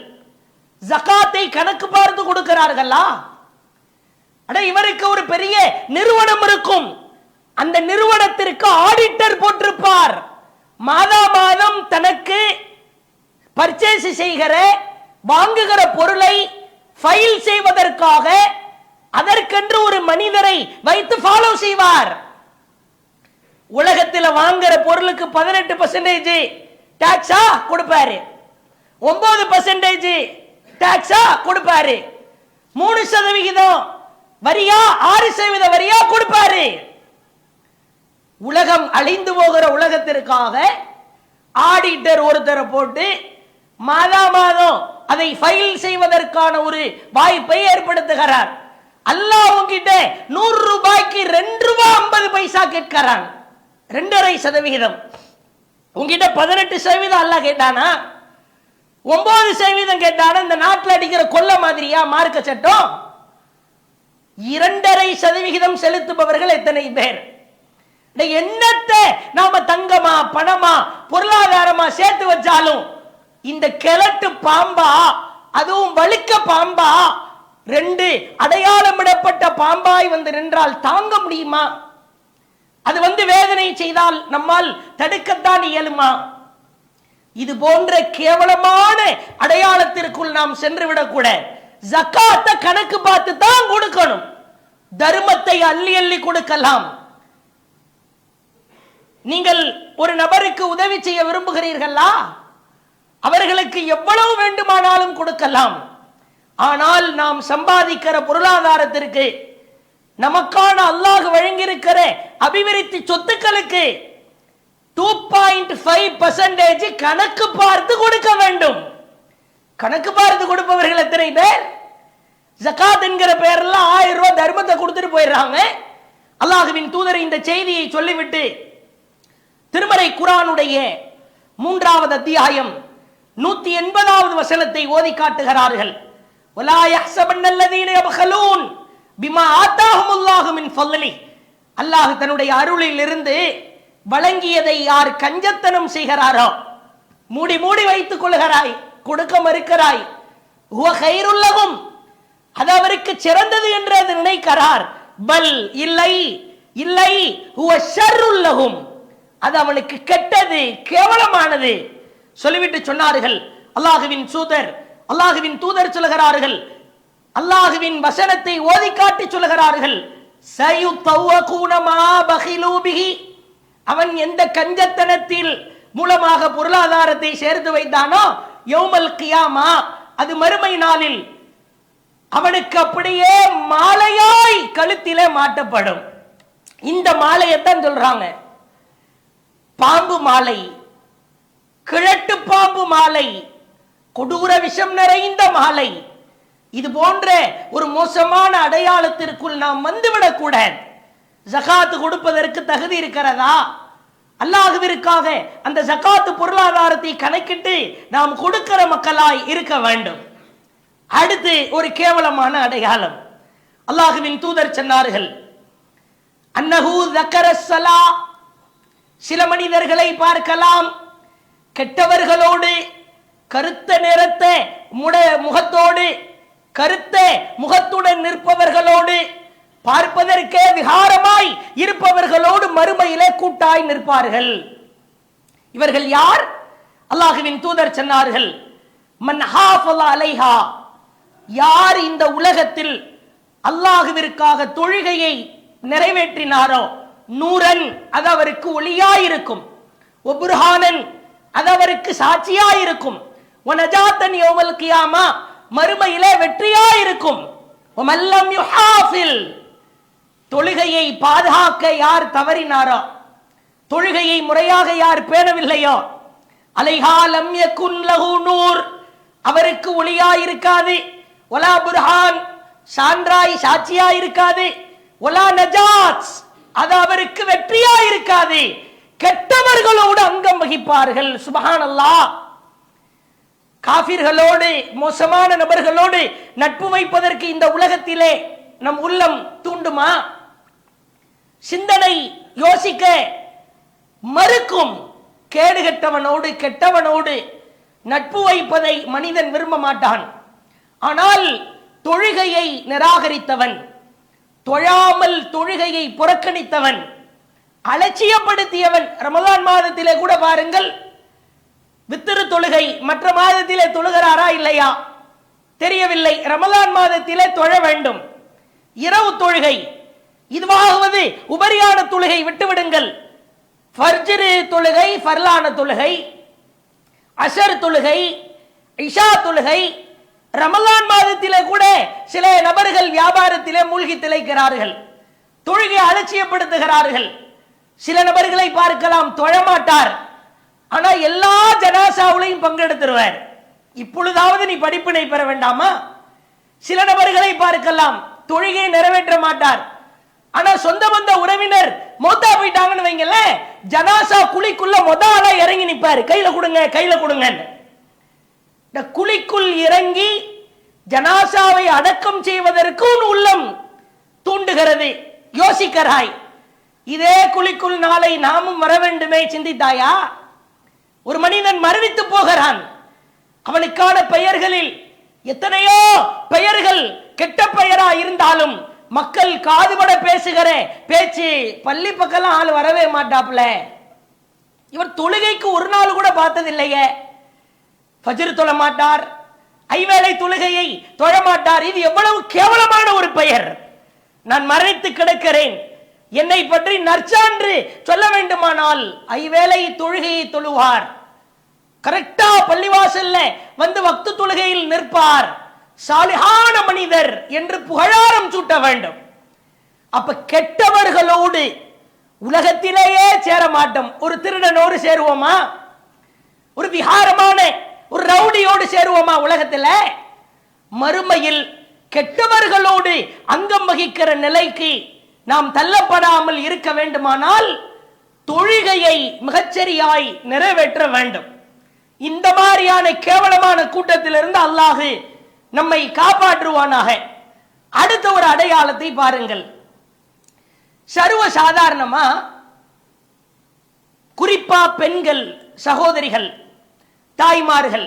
ஜகாத்தை கணக்கு பார்த்து கொடுக்கிறார்களா? அட, இவருக்கு ஒரு பெரிய நிறுவனம் இருக்கும், அந்த நிறுவனத்திற்கு ஆடிட்டர் போட்டிருப்பார். மாதா மாதம் தனக்கு பர்ச்சேஸ் செய்கிற, வாங்குகிற பொருளை ஃபைல் செய்வதற்காக அதற்கென்று ஒரு மனிதரை வைத்து ஃபாலோ செய்வார். உலகத்தில் வாங்குற பொருளுக்கு 18% டாக்ஸா கொடுப்பாரு, 9% டாக்ஸா கொடுப்பாரு, 3% வரியா, 6% வரியா கொடுப்பாரு. உலகம் அழிந்து போகிற உலகத்திற்காக ஆடிட்டர் ஒருத்தரை போட்டு மாதா மாதம் அதை ஃபைல் செய்வதற்கான ஒரு வாய்ப்பை ஏற்படுத்துகிறார். அல்லாஹ் உங்கிட்ட 100 ரூபாய்க்கு 2 ரூபாய் 50 பைசா கேட்கிறான். 2.5%. உங்கிட்ட 18% அல்லாஹ் கேட்டானா? 9% கேட்டானா? இந்த நாட்டில் அடிக்கிற கொள்ள மாதிரியா மார்க்க சட்டம்? 2.5% செலுத்துபவர்கள் எத்தனை பேர்? என்னத்தை நாம தங்கமா பணமா பொருளாதாரமா சேர்த்து வச்சாலும் இந்த கிழட்டு பாம்பா, அதுவும் வழுக்க பாம்பா, 2 அடையாளமிடப்பட்ட பாம்பாய் வந்து நின்றால் தாங்க முடியுமா? அது வந்து வேதனை செய்தால் நம்மால் தடுக்கத்தான் இயலுமா? இது போன்ற கேவலமான அடையாளத்திற்குள் நாம் சென்று விடக்கூட ஜக்காத்தை கணக்கு பார்த்து தான் கொடுக்கணும். தர்மத்தை அள்ளி அள்ளி கொடுக்கலாம். நீங்கள் ஒரு நபருக்கு உதவி செய்ய விரும்புகிறீர்களா? அவர்களுக்கு எவ்வளவு வேண்டுமானாலும் கொடுக்கலாம். ஆனால் நாம் சம்பாதிக்கிற பொருளாதாரத்திற்கு, நமக்கான அல்லாஹ் வழங்கியிருக்கிற அபிவிருத்தி சொத்துக்களுக்கு 2.5% கணக்கு பார்த்து கொடுக்க வேண்டும். கணக்கு பார்த்து கொடுப்பவர்கள் எத்தனை பேர்? ஜகாத் என்கிற பெயர்ல 1000 ரூபாய் தர்மத்தை கொடுத்துட்டு போயிடுறாங்க. அல்லாஹ்வின் தூதர் இந்த செய்தியை சொல்லிவிட்டு திருமறை குர்ஆனுடைய 3வது அத்தியாயம் 180வது வசனத்தை ஓதி காட்டுகிறார்கள். வலா யஹ்ஸபன்னல்லதீன யப்கலூன் பிமா ஆதாஹுமுல்லாஹு மின் ஃபضலி. அல்லாஹ் தன்னுடைய அருளில் இருந்து வழங்கியதை யார் கஞ்சத்தனம் செய்கிறாரோ, மூடி மூடி வைத்துக் கொள்கிறாய், கொடுக்க மறுக்கிறாய், ஹுவ கைருல் லஹும், அது அவருக்கு சிறந்தது என்று அது நினைக்கிறார். பல் இல்லை இல்லை, ஹுவ ஷர்ருல் லஹும், அது அவனுக்கு கெட்டது, கேவலமானது. சொல்லிவிட்டு சொன்னார்கள், அல்லாஹுவின் தூதர் சொல்கிறார்கள், அல்லாஹுவின் வசனத்தை ஓதி காட்டி சொல்கிறார்கள், சயுத்தவகூன மா பகிலூ பிஹி, அவன் எந்த கஞ்சத்தனத்தில் மூலமாக பொருளாதாரத்தை சேர்த்து வைத்தானோ, யௌமல் கியாமா, அது மறுமை நாளில் அவனுக்கு அப்படியே மாலையாய் கழுத்திலே மாட்டப்படும். இந்த மாலையைத்தான் சொல்றாங்க பாம்பு மாலை, கிழட்டு பாம்பு மாலை, கொடூர விஷம் நிறைந்த மாலை. இது போன்ற ஒரு மோசமான அடையாளத்திற்குள் நாம் வந்துவிடக்கூடாது. ஜகாத்து கொடுப்பதற்கு தகுதி இருக்கிறதா? அல்லாஹ்விற்காக அந்த ஜகாத்து பொருளாதாரத்தை கணக்கிட்டு நாம் கொடுக்கிற மக்களாய் இருக்க வேண்டும். அடுத்து ஒரு கேவலமான அடையாளம். அல்லாஹ்வின் தூதர் சொன்னார்கள், அன்னஹு ஸக்கரஸ்ஸலா, சில மனிதர்களை பார்க்கலாம், கெட்டவர்களோடு, கருத்த நிறத்த முகத்தோடு, கருத்த முகத்துடன் நிற்பவர்களோடு, பார்ப்பதற்கே விகாரமாய் இருப்பவர்களோடு மறுமையிலே கூட்டாய் நிற்பார்கள். இவர்கள் யார்? அல்லாஹ்வின் தூதர் சொன்னார்கள், மன் ஹாஃபஸ அலைஹா, யார் இந்த உலகத்தில் அல்லாஹ்விற்காக தொழுகையை நிறைவேற்றினாரோ, நூரன், அது அவருக்கு ஒளியாயிருக்கும், ஒபுர்ஹானன், அது அவருக்கு சாட்சியாயிருக்கும், வனஜாத்தன் யௌமல் கியாமா, மறுமையிலே வெற்றியாயிருக்கும், வமல்லம் யுஹாஃபில், தொழுகையை பாதுகாக்க யார் தவறினாரோ, தொழுகையை முறையாக யார் பேணவில்லையோ, அலைஹா லம் யகுன் லஹு நூர், அவருக்கு ஒளியாயிருக்காது, வலா புர்ஹான், சான்றாய் சாட்சியாயிருக்காது, வலா நஜாத், அது அவருக்கு வெற்றியாயிருக்காது, கெட்டவர்களோடு அங்கம் வகிப்பார்கள். சுப்ஹானல்லாஹ். காபிர்களோடு, மோசமான நபர்களோடு நட்பு வைப்பதற்கு இந்த உலகத்திலே நம் உள்ளம் தூண்டுமா? சிந்தனை யோசிக்க மறுக்கும். கேடுகட்டவனோடு, கெட்டவனோடு நட்பு வைப்பதை மனிதன் விரும்ப மாட்டான். ஆனால் தொழுகையை நிராகரித்தவன், தொழாமல் தொழுகையை புறக்கணித்தவன், அலட்சியப்படுத்தியவன், ரமலான் மாதத்திலே கூட பாருங்கள், வித்திரு தொழுகை மற்ற மாதத்திலே தொழுகிறாரா இல்லையா தெரியவில்லை, ரமலான் மாதத்திலே தொழ வேண்டும். இரவு தொழுகை, இதுவாகுவது உபரியான தொழுகை விட்டுவிடுங்கள். ஃபர்ஜ்ரு தொழுகை, ஃபர்லான தொழுகை, அஷர் தொழுகை, இஷா தொழுகை, ரமலான் மாதத்திலே கூட சில நபர்கள் வியாபாரத்திலே மூழ்கி திளைக்கிறார்கள், தொழுகை அலட்சியப்படுத்துகிறார்கள். சில நபர்களை பார்க்கலாம், தொழமாட்டார், ஆனா எல்லா ஜனாசாவுலையும் பங்கெடுத்துருவார். இப்பொழுதாவது நீ படிப்பினை பெற வேண்டாமா? சில நபர்களை பார்க்கலாம், தொழுகையை நிறைவேற்ற மாட்டார். ஆனா சொந்த பந்த உறவினர் மௌத்தா போயிட்டாங்கன்னு வைங்கல, ஜனாசா குழிக்குள்ள முதல்ல இறங்கி நிப்பாரு, கையில கொடுங்க கையில கொடுங்க. இந்த குழிக்குள் இறங்கி ஜனாசாவை அடக்கம் செய்வதற்கும் உள்ளம் தூண்டுகிறது. யோசிக்கிறாய், இதே குழிக்குள் நாளை நாமும் வர வேண்டுமே, சிந்தித்தாயா? ஒரு மனிதன் மரணித்து போகிறான், அவனுக்கான பெயர்களில் எத்தனையோ பெயர்கள் கெட்ட பெயரா இருந்தாலும் மக்கள் காதுபட பேசுகிற பேச்சு, பள்ளி பக்கம் ஆள் வரவே மாட்டாப்ல, இவர் தொழுகைக்கு ஒரு நாள் கூட பார்த்ததில்லையே, ஃபஜ்ர் தொழ மாட்டார், ஐவேளை தொழுகையை தொழ மாட்டார். இது எவ்வளவு கேவலமான ஒரு பெயர். நான் மரணித்து கிடக்கிறேன், என்னை பற்றி நற்சான்று சொல்ல வேண்டுமானால் ஐவேளை தொழுகையை தொழுவார், கரெக்டா பள்ளிவாசல்ல வந்து வக்து தொழுகையில் நிற்பார், சாலிஹான மனிதர் என்று புகழாரம் சூட்ட வேண்டும். அப்ப கெட்டவர்களோடு உலகத்திலேயே சேர மாட்டோம். ஒரு திருடனோடு சேருவோமா? ஒரு விகாரமான ஒரு ரவுடியோடு சேருவோமா உலகத்தில்? மறுமையில் கெட்டவர்களோடு அங்கம் வகிக்கிற நிலைக்கு நாம் தள்ளப்படாமல் இருக்க வேண்டுமானால் தொழுகையை மிகச்சரியாய் நிறைவேற்ற வேண்டும். இந்த மாதிரியான கேவலமான கூட்டத்திலிருந்து அல்லாஹ் நம்மை காப்பாற்றுவானாக. அடுத்த ஒரு அடையாளத்தை பாருங்கள். சர்வ சாதாரணமா குறிப்பா பெண்கள், சகோதரிகள், தாய்மார்கள்,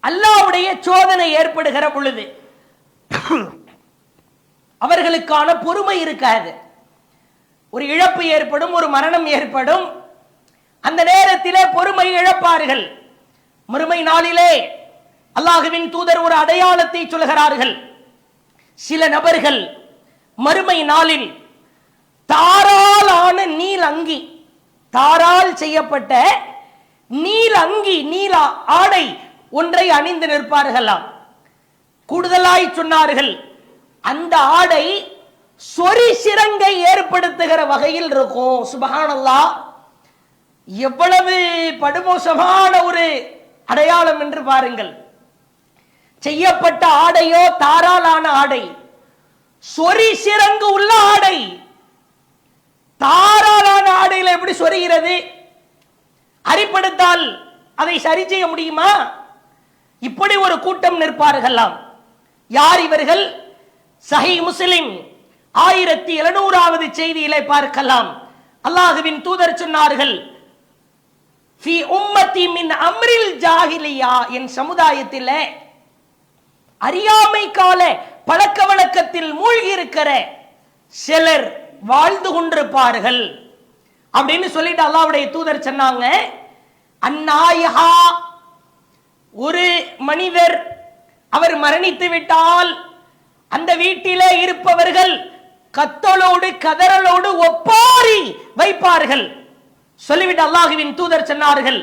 அல்லாஹ்வுடைய சோதனை ஏற்படுகிற பொழுது அவர்களுக்கான பொறுமை இருக்காது. ஒரு இழப்பு ஏற்படும், ஒரு மரணம் ஏற்படும், அந்த நேரத்திலே பொறுமை இழப்பார்கள். மறுமை நாளிலே அல்லாஹ்வின் தூதர் ஒரு அடையாளத்தை சொல்கிறார்கள். சில நபர்கள் மறுமை நாளில் தாரால் ஆன நீல் அங்கி, தாரால் செய்யப்பட்ட நீல அங்கி, நீல ஆடை ஒன்றை அணிந்து நிற்பார்களாம். கூடுதலாய் சொன்னார்கள், அந்த ஆடை சொறி சிரங்கை ஏற்படுத்துகிற வகையில் இருக்கும். சுப்ஹானல்லாஹ், எவ்வளவு படுமோசமான ஒரு அடையாளம் என்று பாருங்கள். செய்யப்பட்ட ஆடையோ தாராளான ஆடை, சொறி சிரங்கு உள்ள ஆடை. தாராளான ஆடையில் எப்படி சொரிகிறது? அரிப்படுத்தால் அதை சரி செய்ய முடியுமா? இப்படி ஒரு கூட்டம் நிற்பார்களாம். யார் இவர்கள்? சஹீஹ் முஸ்லிம் 1700வது செய்தியிலே பார்க்கலாம். அல்லாஹ்வின் தூதர் சொன்னார்கள், ஃபி உம்மத்தி மின் அம்ரில் ஜாஹிலியா, என் சமுதாயத்தில் அறியாமை கால பழக்க வழக்கத்தில் மூழ்கி இருக்கிற சிலர் வாழ்ந்து கொண்டிருப்பார்கள் அப்படின்னு சொல்லிட்டு அல்லாஹ்வுடைய தூதர் சொன்னாங்க. அந்நாயகா, ஒரு மனிதர் அவர் மரணித்து விட்டால் அந்த வீட்டிலே இருப்பவர்கள் கத்தலோடு கதறலோடு ஒப்பாரி வைப்பார்கள். சொல்லிவிட்டு அல்லாஹ்வின் தூதர் சொன்னார்கள்,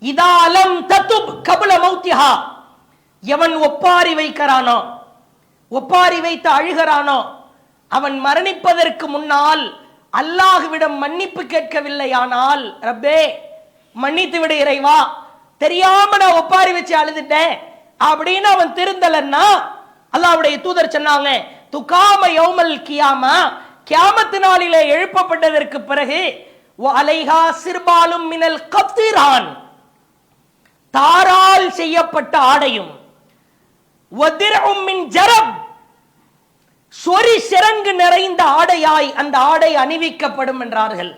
இதாலம் தத்துப் கபுல மௌத்திஹா, எவன் ஒப்பாரி வைக்கிறானோ, ஒப்பாரி வைத்து அழுகிறானோ, அவன் மரணிப்பதற்கு முன்னால் அல்லாஹ்விடம் மன்னிப்பு கேட்கவில்லையானால், ரப்பே மன்னித்து விடு இறைவா, தெரியாம நான் ஒப்பாரி வச்சு அழுதுட்டேன் அப்படின்னு அவன் திருந்தலன்னா, அல்லாஹ்வுடைய தூதர் சொன்னாங்க, துகாம யௌமல் கியாமா, கியாமத் நாளிலே எழுப்பப்பட்டதற்கு பிறகு அலைஹா சிர்பாலும் மினல் கத்திரான், தாரால் செய்யப்பட்ட ஆடையும், வதிரும் மின் ஜரப், சொறி சிரங்கு நிறைந்த ஆடையாய் அந்த ஆடை அணிவிக்கப்படும் என்றார்கள்.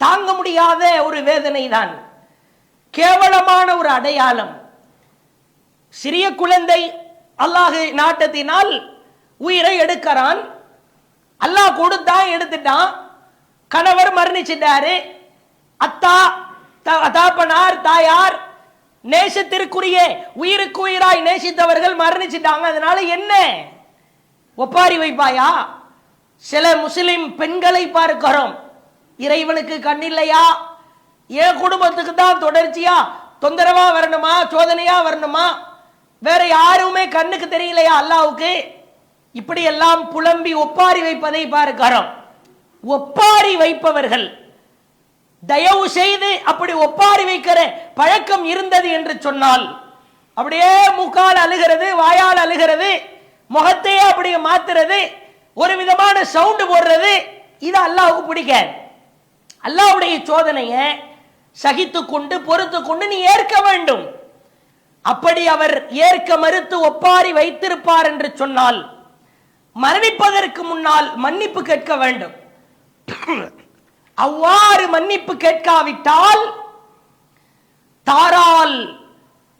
தாங்க முடியாத ஒரு வேதனை தான், கேவலமான ஒரு அடையாளம். சிறிய குழந்தை அல்லாஹ் நாட்டத்தினால் உயிரை எடுக்கிறான், அல்லாஹ் கொடுத்தான், எடுத்துட்டான். கணவர் மரணிச்சிட்டாரு, அத்தா தாப்பனார் தாயார் நேசத்திற்குரிய உயிருக்கு உயிராய் நேசித்தவர்கள் மரணிச்சிட்டாங்க. அதனால என்ன ஒப்பாரி வைப்பாயா? சில முஸ்லிம் பெண்களை பார்க்கிறோம், இறைவனுக்கு கண்ணில்லையா, என் குடும்பத்துக்கு தான் தொடர்ச்சியா தொந்தரவா வரணுமா, சோதனையா வரணுமா, வேற யாருமே கண்ணுக்கு தெரியலையா அல்லாஹ்வுக்கு? இப்படி எல்லாம் புலம்பி ஒப்பாரி வைப்பதை பார்க்கிறோம். ஒப்பாரி வைப்பவர்கள் தயவு செய்து அப்படி ஒப்பாரி வைக்கிற பழக்கம் இருந்தது என்று சொன்னால், அப்படியே மூக்கால் அழுகிறது, வாயால் அழுகிறது, முகத்தையே அப்படியே மாத்துறது, ஒரு விதமான சவுண்ட் போடுறது, இது அல்லாஹ்வுக்கு பிடிக்காது. அல்லாஹ்வுடைய சோதனையை சகித்து கொண்டு பொறுத்து கொண்டு நீ ஏற்க வேண்டும். அப்படி அவர் ஏற்க மறுத்து ஒப்பாரி வைத்திருப்பார் என்று சொன்னால் மரணிப்பதற்கு முன்னால் மன்னிப்பு கேட்க வேண்டும். அவ்வாறு மன்னிப்பு கேட்காவிட்டால் தாரால்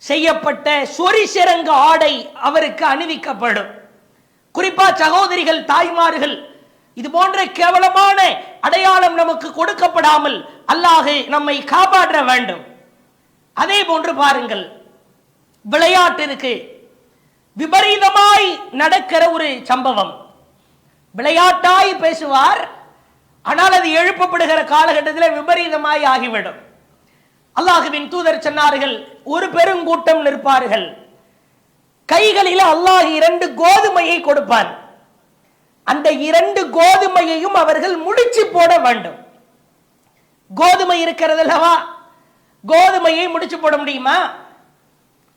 செய்யப்பட்ட சொரிசிறங்கு ஆடை அவருக்கு அணிவிக்கப்படும். குறிப்பா சகோதரிகள், தாய்மார்கள், இது போன்ற கேவலமான அடையாளம் நமக்கு கொடுக்கப்படாமல் அல்லாஹ் நம்மை காப்பாற்ற வேண்டும். அதே போன்று பாருங்கள், விளையாட்டிற்கு விபரீதமாய் நடக்கிற ஒரு சம்பவம். விளையாட்டாய் பேசுவார், ஆனால் அது எழுப்பப்படுகிற காலகட்டத்தில் விபரீதமாய் ஆகிவிடும். அல்லாஹுவின் தூதர் சொன்னார்கள், ஒரு பெருங்கூட்டம் நிற்பார்கள், கைகளில் அல்லாஹ் 2 கோதுமையை கொடுப்பான். அந்த 2 கோதுமையையும் அவர்கள் முடிச்சு போட வேண்டும். கோதுமை இருக்கிறது அல்லவா, கோதுமையை முடிச்சு போட முடியுமா?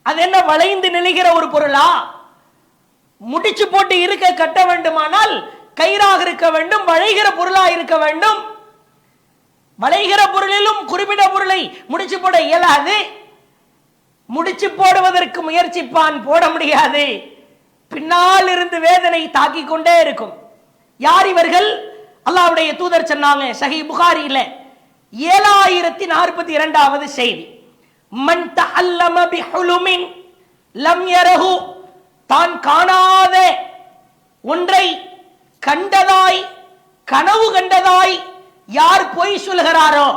அது என்ன வளைந்து நெளிகிற ஒரு பொருளா? முடிச்சு போட்டு இருக்க கட்ட வேண்டுமானால் கயிறாக இருக்க வேண்டும், வளைகிற பொருளா இருக்க வேண்டும். வளைகிற பொருளிலும் குறிப்பிட்ட பொருளை முடிச்சு போட இயலாது. முடிச்சு போடுவதற்கு முயற்சிப்பான், போட முடியாது. பின்னால் இருந்து வேதனை தாக்கிக் கொண்டே இருக்கும். யார் இவர்கள்? அல்லாஹ்வுடைய தூதர் சொன்னாங்க சஹீஹ் புகாரியில 7042வது செய்தி, மன் தஅல்லம பிஹுலுமின் லம் யரஹு, தான் காணாத ஒன்றை கண்டதாய் கனவு கண்டதாய் யார் பொய் சொல்கிறாரோ,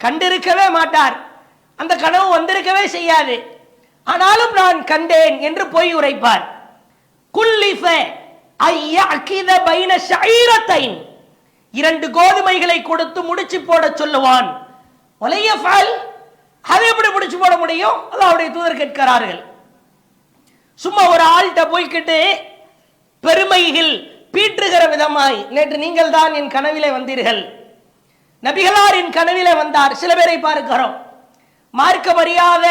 கண்டிருக்கவே மாட்டார், அந்த கனவு வந்திருக்கவே செய்யாது, ஆனாலும் நான் கண்டேன் என்று பொய் உரைப்பார். குல்லிஃப ஐயஅகித பைன ஷஈரத்தைன், 2 கோதுமைகளை கொடுத்து முடிச்சு போட சொல்லுவான். வலையஃபல், அதை எப்படி முடிச்சு போட முடியும்? அல்லாஹ்வுடைய தூதர் கேட்கிறார்கள். சும்மா ஒரு ஆள்கிட்ட போய்கிட்டு பெருமைகள் பீற்றுகிற விதமாய், நேற்று நீங்கள் தான் என் கனவிலே வந்தீர்கள், நபிகளார் என் கனவிலே வந்தார். சில பேரை பார்க்கிறோம், மார்க்கம் அறியாத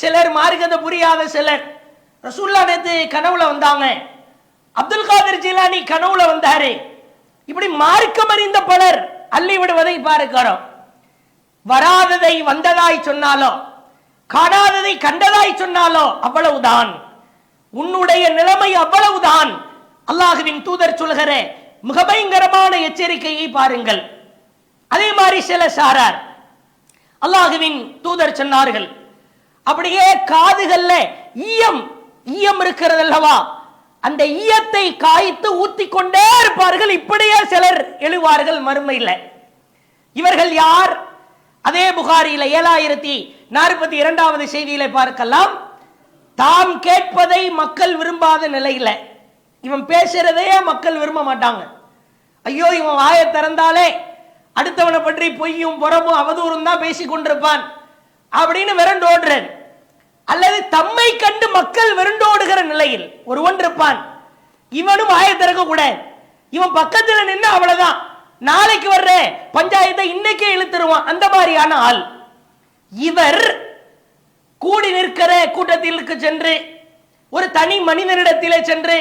சிலர், மார்க்கத்தை புரியாத சிலர், ரசூலுல்லாஹ் நேத்து கனவுல வந்தாங்க, அப்துல் காதிர் ஜிலானி கனவுல வந்தாரு, இப்படி மார்க்கம் அறிந்த பலர் அள்ளி விடுவதை பார்க்கிறோம். வராததை வந்ததாய் சொன்னாலோ, காணாததை கண்டதாய் சொன்னாலோ அவ்வளவுதான், உன்னுடைய நிலைமை அவ்வளவுதான். அல்லாஹுவின் தூதர் சொல்கிற மிக பயங்கரமான எச்சரிக்கையை பாருங்கள். அதே மாதிரி சில சாரார், அல்லாஹுவின் தூதர் சொன்னார்கள், அப்படியே காதுகள்ல ஈயம் இருக்கிறது அல்லவா, அந்த ஈயத்தை காய்த்து ஊத்தி கொண்டே இருப்பார்கள். இப்படியே சிலர் எழுவார்கள் மறுமையில். இவர்கள் யார்? அதே புகாரியில 7042வது செய்தியில பார்க்கலாம். தாம் கேட்பதை மக்கள் விரும்பாத நிலையில, இவன் பேசுறதையே மக்கள் விரும்ப மாட்டாங்க. ஐயோ, இவன் வாயை திறந்தாலே அடுத்தவனை பற்றி பொய்யும் புறமும் அவதூறும் தான் பேசி கொண்டிருப்பான் அப்படின்னு விரண்டோடுறது. அல்லது தம்மை கண்டு மக்கள் விரண்டோடுகிற நிலையில் ஒருவன் இருப்பான், இவனும் வாயை திறக்க கூடாது, இவன் பக்கத்தில் நின்று அவ்வளவுதான், நாளைக்கு வர்ற பஞ்சாயத்தை இன்னைக்கே இழுத்துருவான், அந்த மாதிரியான ஆள். இவர் கூடி நிற்கிற கூட்டத்திற்கு சென்று ஒரு தனி மனிதனிடத்திலே சென்று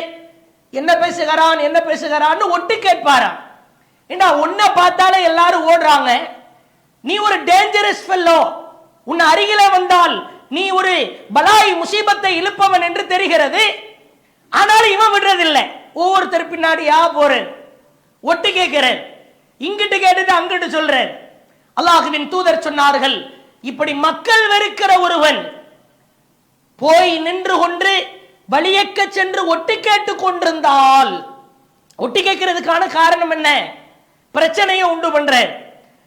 என்ன பேசுகிறான் என்ன பேசுகிறான்னு ஒட்டு கேட்பாராம். ஏண்டா, உன்னை பார்த்தாலே எல்லாரும் ஓடுறாங்க, நீ ஒரு டேஞ்சரஸ் ஃபெல்லோ, உன் அருகில வந்தால் நீ ஒரு பலாய் முசீபத்தை இழுப்பவன் என்று தெரிகிறது, ஆனாலும் இவன் விடுறதில்லை, ஒவ்வொருத்தர் பின்னாடியா போறேன், ஒட்டு கேட்கிறேன், இங்கிட்டு கேட்டுட்டு அங்கிட்டு சொல்றேன். அல்லாஹுவின் தூதர் சொன்னார்கள், இப்படி மக்கள் வெறுக்கிற ஒருவன் போய் நின்று கொண்டு வழியக்க சென்று ஒட்டு கேட்டு கொண்டிருந்தால், ஒட்டு கேட்கிறதுக்கான காரணம் என்ன? பிரச்சனையை உண்டு பண்ற,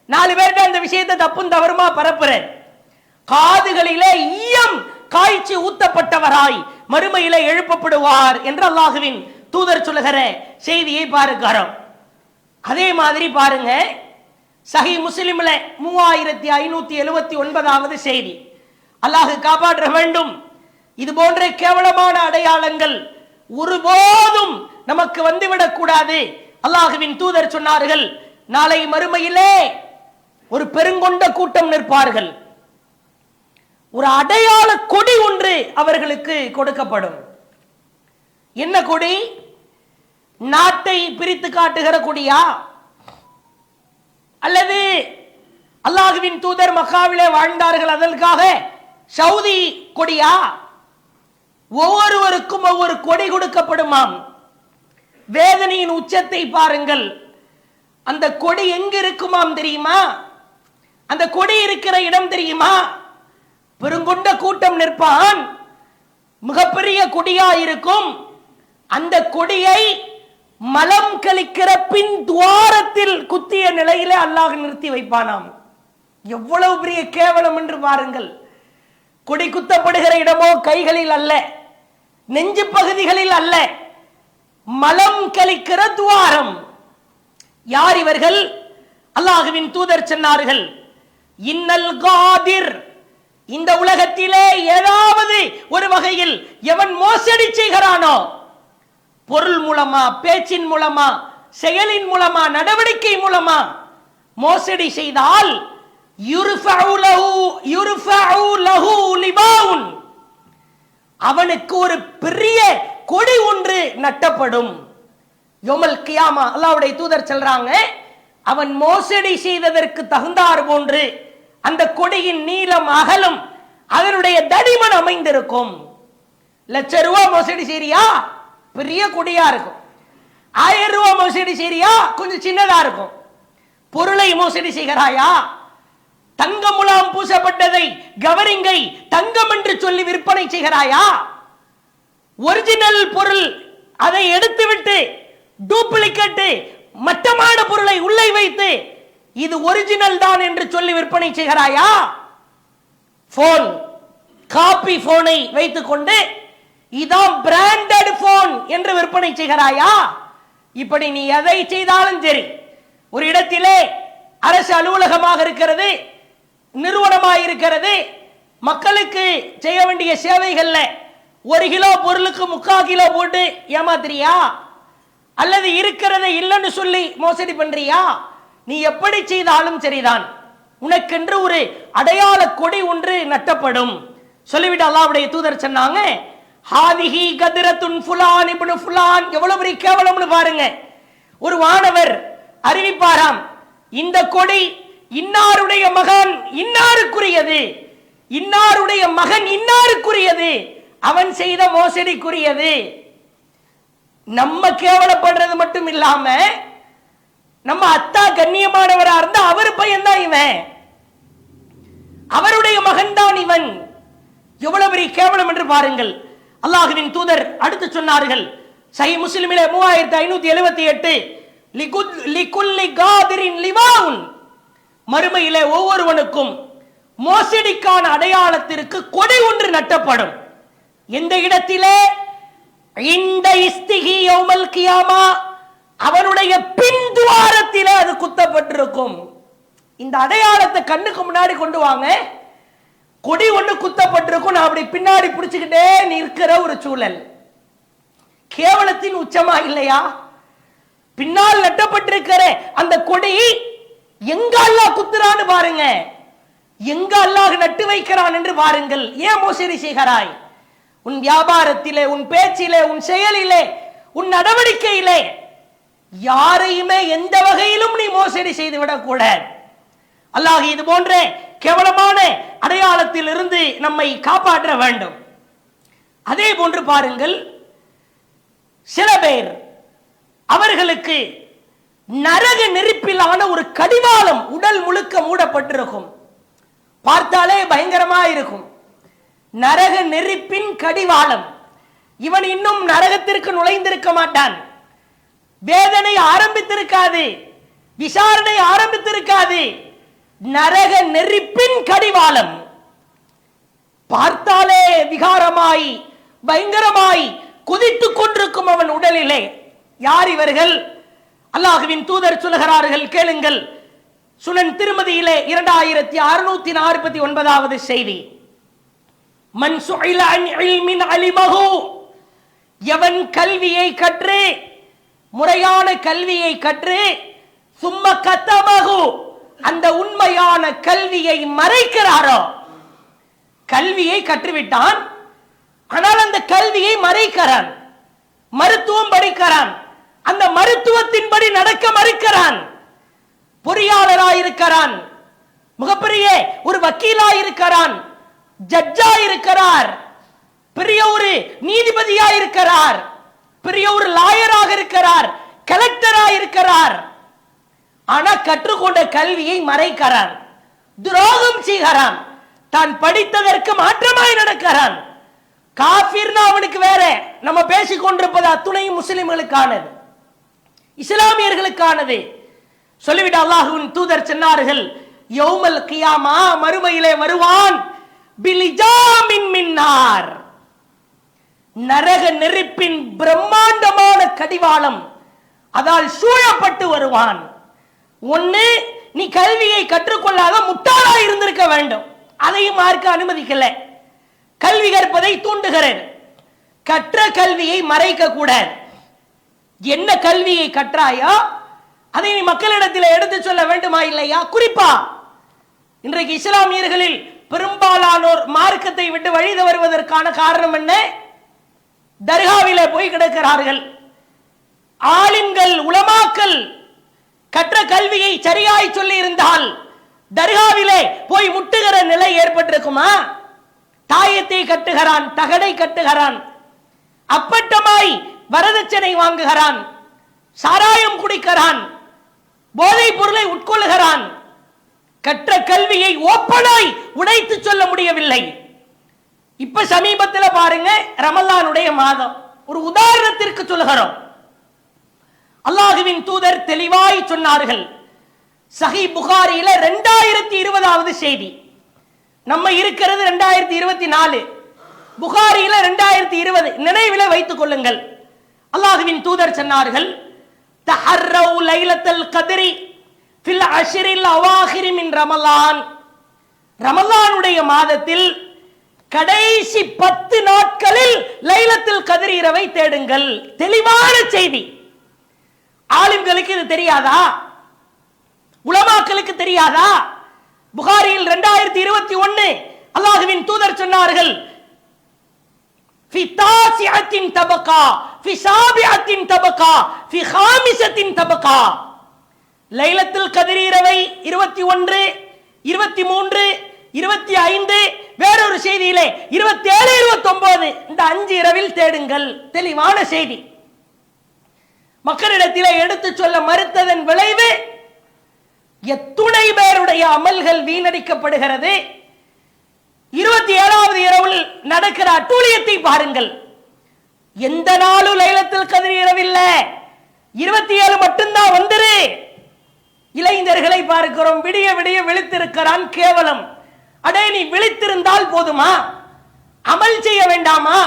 4 பேர்கிட்ட அந்த விஷயத்தை தப்பும் தவறுமா பரப்புற, காதுகளிலே ஈயம் காய்ச்சி ஊத்தப்பட்டவராய் மறுமையிலே எழுப்பப்படுவார் என்று அல்லாஹுவின் தூதர் சொல்லுகிற செய்தியை பார்க்கிறோம். அதே மாதிரி பாருங்க, சஹீஹ் முஸ்லிம்ல 3579வது செய்தி, அல்லாஹ் காப்பாற்ற வேண்டும். இது போன்ற கேவலமான அடையாளங்கள் ஒருபோதும் நமக்கு வந்துவிடக் கூடாது. அல்லாஹுவின் தூதர் சொன்னார்கள், நாளை மறுமையிலே ஒரு பெருங்கொண்ட கூட்டம் நிற்பார்கள், ஒரு அடையாள கொடி ஒன்று அவர்களுக்கு கொடுக்கப்படும். என்ன கொடி? நாட்டை பிரித்து காட்டுகிற கொடியா, அல்லது அல்லாஹ்வின் தூதர் மக்காவிலே வாழ்ந்தார்கள் அதற்காக சவுதி கொடியா? ஒவ்வொருவருக்கும் ஒவ்வொரு கொடி கொடுக்கப்படுமாம். வேதனையின் உச்சத்தை பாருங்கள். அந்த கொடி எங்க இருக்குமாம் தெரியுமா? அந்த கொடி இருக்கிற இடம் தெரியுமா? பெருங்கொண்ட கூட்டம் நிற்பான், மிகப்பெரிய கொடியா இருக்கும். அந்த கொடியை மலம் கழிக்கிற பின் துவாரத்தில் குத்திய நிலையிலே அல்லாஹ் நிறுத்தி வைப்பானாம். எவ்வளவு பெரிய கேவலம் என்று பாருங்கள். கொடி குத்தப்படுகிற இடமோ கைகளில் அல்ல, நெஞ்சு பகுதிகளில் அல்ல, மலம் கழிக்கிற துவாரம். யார் இவர்கள்? அல்லாஹ்வின் தூதர் சொன்னார்கள், இன்னல் காதிர், இந்த உலகத்திலே ஏதாவது ஒரு வகையில் எவன் மோசடி செய்கிறானோ, பொருள் மூலமா, பேச்சின் மூலமா, செயலின் மூலமா, நடவடிக்கை மூலமா மோசடி செய்தால் அவனுக்கு ஒரு பெரிய கொடி ஒன்று நட்டப்படும். யௌமல் கியாமா அல்லாஹ்வுடைய தூதர் சொல்றாங்க, அவன் மோசடி செய்ததற்கு தகுந்தார் போன்று அந்த கொடியின் நீளம் அகலம் அதனுடைய தடிமன் அமைந்திருக்கும். ₹1,00,000 மோசடி செய்றியா, பெரிய கொடியா இருக்கும். ₹1000 மோசடி செய்றியா, கொஞ்சம் சின்னதா இருக்கும். பொருளை மோசடி செய்கிறாயா, தங்க முலாம் பூசப்பட்டதை கவரிங்கை தங்கம் என்று சொல்லி விற்பனை செய்கிறாயா, ஒரிஜினல் பொருள் அதை எடுத்துவிட்டு டூப்ளிகேட் மட்டமான பொருளை உள்ளே வைத்து இது ஒரிஜினல் தான் என்று சொல்லி விற்பனை செய்கிறாயா, போன் காப்பி போனை வைத்துக் கொண்டு இதான் பிராண்டட் போன் என்று விற்பனை செய்கிறாயா? இப்படி நீ எதை செய்தாலும் சரி, ஒரு இடத்திலே அரசு அலுவலகமாக இருக்கிறது, நிறுவனமாக இருக்கிறது, மக்களுக்கு செய்ய வேண்டிய சேவைகள்ல 1 கிலோ பொருளுக்கு 3/4 கிலோ போட்டு ஏமாத்துறியா, அல்லது இருக்கிறதை இல்லைன்னு சொல்லி மோசடி பண்றியா? நீ எப்படி செய்தாலும் சரிதான், உனக்கென்று ஒரு அடையாள கொடி ஒன்று நட்டப்படும். சொல்லிவிட்டு அல்லாஹ்வுடைய தூதர் சொன்னாங்க, ஹாதிஹி கத்ரத்துன் ஃபுலான் இப்னு ஃபுலான். எவ்வளவு பெரிய கேவலம்னு பாருங்க. ஒரு வானவர் அறிவிப்பாராம், இந்த கொடி இன்னாருடைய மகன் இன்னாருக்குரியது, இன்னாருடைய மகன் இன்னாருக்குரியது, அவன் செய்த மோசடிக்குரியது. நம்ம கேவலப்படுறது மட்டும் இல்லாம நம்ம அத்தா கண்ணியமானவரா இருந்தா அவர் பையன் தான் இவன், அவருடைய மகன் தான் இவன். எவ்வளவு பெரிய கேவலம் என்று பாருங்கள். அல்லாஹ்வின் தூதர் அடுத்து சொன்னார்கள், சஹீஹ் முஸ்லிமிலே 3578, லிகுல்லி காதிரின் லிவாஉன், மறுமையிலே ஒவ்வொருவனுக்கும் மோசடிக்கான அடையாளத்திற்கு கொடி ஒன்று நட்டப்படும். எந்த இடத்திலே? இந்த இஸ்திகி யௌமல் கியாமா, அவனுடைய பின்துவாரத்திலே அது குத்தப்பட்டிருக்கும். இந்த அடையாளத்தை கண்ணுக்கு முன்னாடி கொண்டு வாங்க, கொடி ஒன்று குத்தப்பட்டிருக்கும். நான் அப்படி பின்னாடி பிடிச்சுக்கிட்டே நிற்கிற ஒரு சூழல் கேவலத்தின் உச்சமா இல்லையா? பின்னால் நட்டப்பட்டிருக்கிற அந்த கொடி எங்க அல்லாஹ் குத்துறான்னு பாருங்க, எங்க அல்லாஹ் நட்டு வைக்கிறான் என்று பாருங்கள். ஏன் மோசடி செய்கிறாய்? உன் வியாபாரத்திலே, உன் பேச்சிலே, உன் செயலிலே, உன் நடவடிக்கையிலே யாரையுமே எந்த வகையிலும் நீ மோசடி செய்து விடக்கூடாது. அல்லாஹ் இது போன்ற கேவலமான அடையாளத்தில் இருந்து நம்மை காப்பாற்ற வேண்டும். அதே போன்று பாருங்கள், சில பேர் அவர்களுக்கு நரக நெருப்பிலான ஒரு கடிவாளம் உடல் முழுக்க மூடப்பட்டிருக்கும். பார்த்தாலே பயங்கரமா இருக்கும். நரக நெருப்பின் கடிவாளம். இவன் இன்னும் நரகத்திற்கு நுழைந்திருக்க மாட்டான், வேதனை ஆரம்பித்திருக்காது, விசாரணை ஆரம்பித்திருக்காது. நரக நெருப்பின் கடிவாளம் பார்த்தாலே விகாரமாய் பயங்கரமாய் குதித்துக் கொண்டிருக்கும் அவன் உடலிலே. யார் இவர்கள்? அல்லாஹ்வின் தூதர் சொல்கிறார்கள், கேளுங்கள். சுனன் திருமதியிலே 2649வது செய்தி. மன் சுஇல அன் இல்மின் அலிமஹு, எவன் கல்வியை கற்று, முறையான கல்வியை கற்று, சும்ம கத்தமஹு, அந்த உண்மையான கல்வியை மறைக்கிறாரோ, கல்வியை கற்றுவிட்டான் ஆனால் அந்த கல்வியை மறைக்கிறான். மருத்துவம் படிக்கிறான், அந்த மருத்துவத்தின்படி நடக்க மறுக்கிறான். பொறியாளராயிருக்கிறான், மிகப்பெரிய ஒரு வக்கீலாயிருக்கிறான், ஜட்ஜா இருக்கிறார், பெரிய ஒரு நீதிபதியா இருக்கிறார், பெரிய ஒரு லாயராக இருக்கிறார், கலெக்டரா இருக்கிறார். ஆனா கற்றுக்கொண்ட கல்வியை மறைக்கிறான், துரோகம் செய்கிறான், தான் படித்ததற்கு மாற்றமாய் நடக்கிறான். காஃபிர்னா அவனுக்கு வேற. நம்ம பேசிக் கொண்டிருப்பது அத்துணை முஸ்லிம்களுக்கானது, இஸ்லாமியர்களுக்கானது. சொல்லிவிட்டு அல்லாஹ்வின் தூதர் சொன்னார்கள், யௌமல் கியாமா, மறுமையிலே வருவான், பிலிஜாமின் மின்னார், நரக நெருப்பின் பிரம்மாண்டமான கடிவாளம் அதால் சூழப்பட்டு வருவான். ஒன்னு, நீ கல்வியை கற்றுக்கொள்ளாத முட்டாளா இருந்திருக்க வேண்டும், அதையும் மார்க்க அனுமதிக்கல. கல்வி கற்பதை தூண்டுகிறது, கற்ற கல்வியை மறைக்க கூடாது. என்ன கல்வியை கற்றாயோ அதை நீ மக்களிடத்தில் எடுத்து சொல்ல வேண்டுமா இல்லையா? குறிப்பா இன்றைக்கு இஸ்லாமியர்களில் பெரும்பாலானோர் மார்க்கத்தை விட்டு வழித வருவதற்கான காரணம் என்ன? தர்காவிலே போய் கிடக்கிறார்கள். ஆலிம்கள், உலமாக்கள் கற்ற கல்வியை சரியாய் சொல்லி இருந்தால் தர்காவிலே போய் முட்டுகிற நிலை ஏற்பட்டிருக்குமா? தாயத்தை கட்டுகிறான், தகடை கட்டுகிறான், அப்பட்டமாய் வரதட்சணை வாங்குகிறான், சாராயம் குடிக்கிறான், போதைப் பொருளை உட்கொள்கிறான். கற்ற கல்வியை ஓப்பனாய் உடைத்து சொல்ல முடியவில்லை. இப்ப சமீபத்தில் பாருங்க, ரமலானுடைய மாதம், ஒரு உதாரணத்திற்கு சொல்லுகிறோம். அல்லாஹ்வின் தூதர் தெளிவாய் சொன்னார்கள். சஹீஹ் புகாரியில 2020வது செய்தி, நம்ம இருக்கிறது 2024, புகாரியில 2020, நினைவில் வைத்துக் கொள்ளுங்கள். அல்லாஹ்வின் தூதர் சொன்னார்கள், தஹர்ரவு லைலத்துல் கத்ரி ஃபில் அஷ்ரில் அவாஹிர் மின் ரமலான், ரமலானுடைய மாதத்தில் கடைசி 10 நாட்களில் லைலத்துல் கத்ர் இரவை தேடுங்கள். தெளிவான செய்தி. ஆலிம்களுக்கு இது தெரியாதா? உலமாக்களுக்கு தெரியாதா? புகாரியில் 2021 அல்லாஹ்வின் தூதர் சொன்னார்கள், ஃபி தாசிஅத்தின் தபகா, ஃபி சாபிஅத்தின் தபகா, ஃபி ஹாமிஸத்தின் தபகா. லைலத்துல் கத்ர் இரவை 21, 23, 25, வேறொரு செய்தியிலே 27, 29, இந்த 5 இரவில் தேடுங்கள். தெளிவான செய்தி. மக்களிடத்திலே எடுத்து சொல்ல மறுத்ததன் விளைவு எத்துணை பேருடைய அமல்கள் வீணடிக்கப்படுகிறது. 27வது இரவில் நடக்கிற அட்டூழியத்தை பாருங்கள். எந்த நாளும் லைலத்துல் கத்ர் இரவில்ல, 27 மட்டும்தான் வந்துரு. இளைஞர்களை பார்க்கிறோம், விடிய விடிய விழித்திருக்கிறான். கேவலம். அடே, நீ விழித்திருந்தால் போதுமா? அமல் செய்ய வேண்டாமா?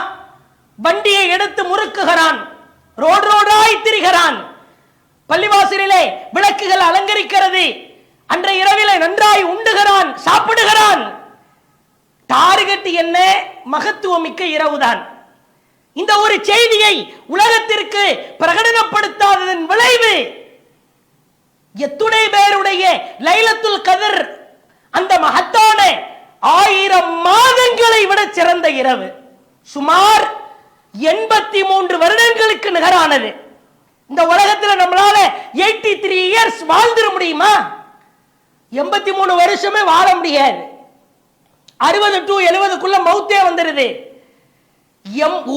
வண்டியை எடுத்து முறுக்குகிறான், ரோடாய் திரிகிறான், பள்ளிவாசலிலே விளக்குகள் அலங்கரிக்கிறது, அன்றைய இரவிலே நன்றாய் உண்டுகிறான், சாப்பிடுகிறான். டார்கெட் என்ன? மகத்துவம் மிக்க இரவுதான். இந்த ஒரு செய்தியை உலகத்திற்கு பிரகடனப்படுத்தாததன் விளைவு எத்துணை பேருடைய லைலத்துல் கத்ர், அந்த மகத்தான 1000 மாதங்களை விட சிறந்த இரவு, சுமார் 83 வருடங்களுக்கு நிகரானது. இந்த உலகத்தில் நம்மளால 83 இயர்ஸ் வாழ்ந்துட முடியுமா? 83 வருஷமே வாழ முடியாது. 60 to 70க்குள்ள மௌத்தே வந்துருது.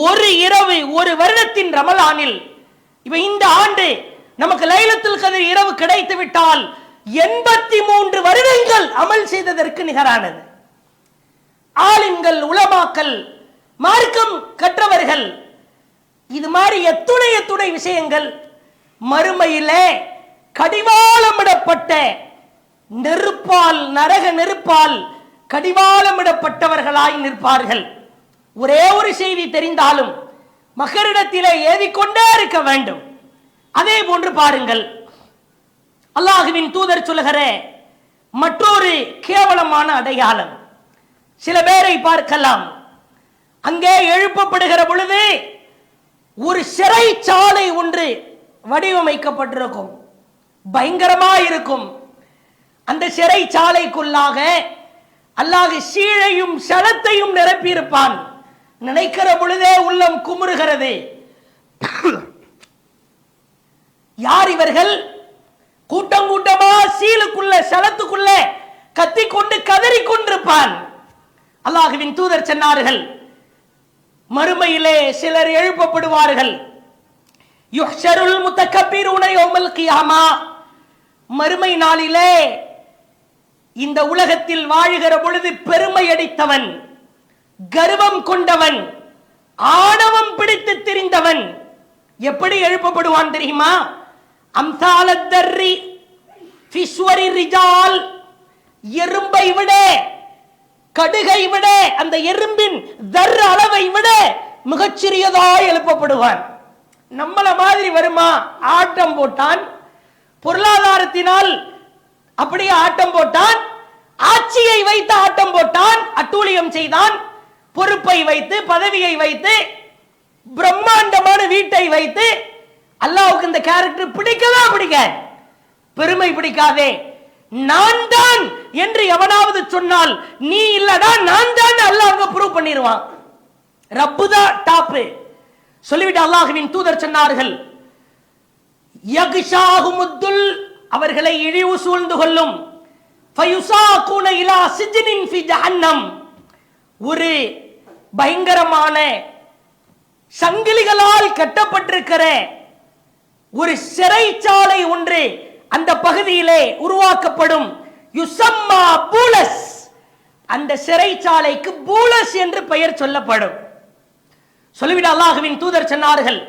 ஒரு இரவு, ஒரு வருடத்தின் ரமலானில், இப்ப இந்த ஆண்டு நமக்கு லைலத்துல் கத்ர் இரவு கிடைத்து விட்டால் 83 வருடங்கள் அமல் செய்ததற்கு நிகரானது. ஆலிம்கள், உலமாக்கள், மார்க்கம் கற்றவர்கள், இது மாதிரி எத்துணை விஷயங்கள் மறுமையிலே கடிவாளமிடப்பட்ட நெருப்பால், நரக நெருப்பால் கடிவாளமிடப்பட்டவர்களாய் நிற்பார்கள். ஒரே ஒரு செய்தி தெரிந்தாலும் மக்களிடத்திலே ஏவிக்கொண்டே இருக்க வேண்டும். அதே போன்று பாருங்கள், அல்லாஹ்வின் தூதர் சொல்லுகிற மற்றொரு கேவலமான அடையாளம். சில பேரை பார்க்கலாம், அங்கே எழுப்பப்படுகிற பொழுது ஒரு சிறைச்சாலை ஒன்று வடிவமைக்கப்பட்டிருக்கும், பயங்கரமா இருக்கும். அந்த சிறைச்சாலைக்குள்ளாக அல்லாஹ் சீழையும் சலத்தையும் நிரப்பியிருப்பான். நினைக்கிற பொழுதே உள்ளம் குமுறுகிறது. யார் இவர்கள்? கூட்டம் கூட்டமா சீலுக்குள்ள சலத்துக்குள்ள கத்திக்கொண்டு கதறி கொண்டிருப்பான். அல்லாஹ்வின் தூதர் சொன்னார்கள், மறுமையிலே சிலர் எழுப்பப்படுவார்கள். யுஹ்ஷருல் முத்தகப்பிரூன யௌமல் கியாமா, மறுமை நாளிலே இந்த உலகத்தில் வாழுகிற பொழுது பெருமை அடித்தவன், கர்வம் கொண்டவன், ஆணவம் பிடித்து திரிந்தவன் எப்படி எழுப்பப்படுவான் தெரியுமா? அம்சாலத் தர்ரி ஃபிஸ்வரி ரிஜால், எறும்பை விட, கடுகை விட, அந்த எறும்பின் தர் அளவை விட மிகச்சிறியதாய் எழுப்பப்படுவான். நம்மள மாதிரி வருமா? ஆட்டம் போட்டான், பொருளாதாரத்தினால் அப்படியே ஆட்டம் போட்டான், ஆட்சியை வைத்து ஆட்டம் போட்டான், அட்டூழியம் செய்தான், பொறுப்பை வைத்து பதவியை வைத்து பிரம்மாண்டமான வீட்டை வைத்து. அல்லாஹ்வுக்கு இந்த கேரக்டர் பிடிக்கவே பிடிக்காது, பெருமை பிடிக்காதே. நான் தான் என்று எவனாவது சொன்னால் நீ இல்லடா நான் தான் அல்லாஹ்வை ப்ரூவ் பண்ணிடுவான். ரப்பு தான் டாப் சொல்லிவிட்டு அல்லாஹ்வின் தூதர் சொன்னார்கள், யக்ஷாஹுமுத்துல், அவர்களை இழிவு சூழ்ந்து கொள்ளும். ஃபயுசாகுன இலா சிஜ்னின் ஃபி ஜஹன்னம், ஒரு பயங்கரமான சங்கிலிகளால் கட்டப்பட்டிருக்கிற ஒரு சிறைச்சாலை ஒன்று அந்த பகுதியிலே உருவாக்கப்படும். யுசம்மா பூலஸ், அந்த சிறைச்சாலைக்கு பூலஸ் என்று பெயர் சொல்லப்படும். சொல்லிவிட அல்லாஹ்வின் தூதர் சொன்னார்கள்,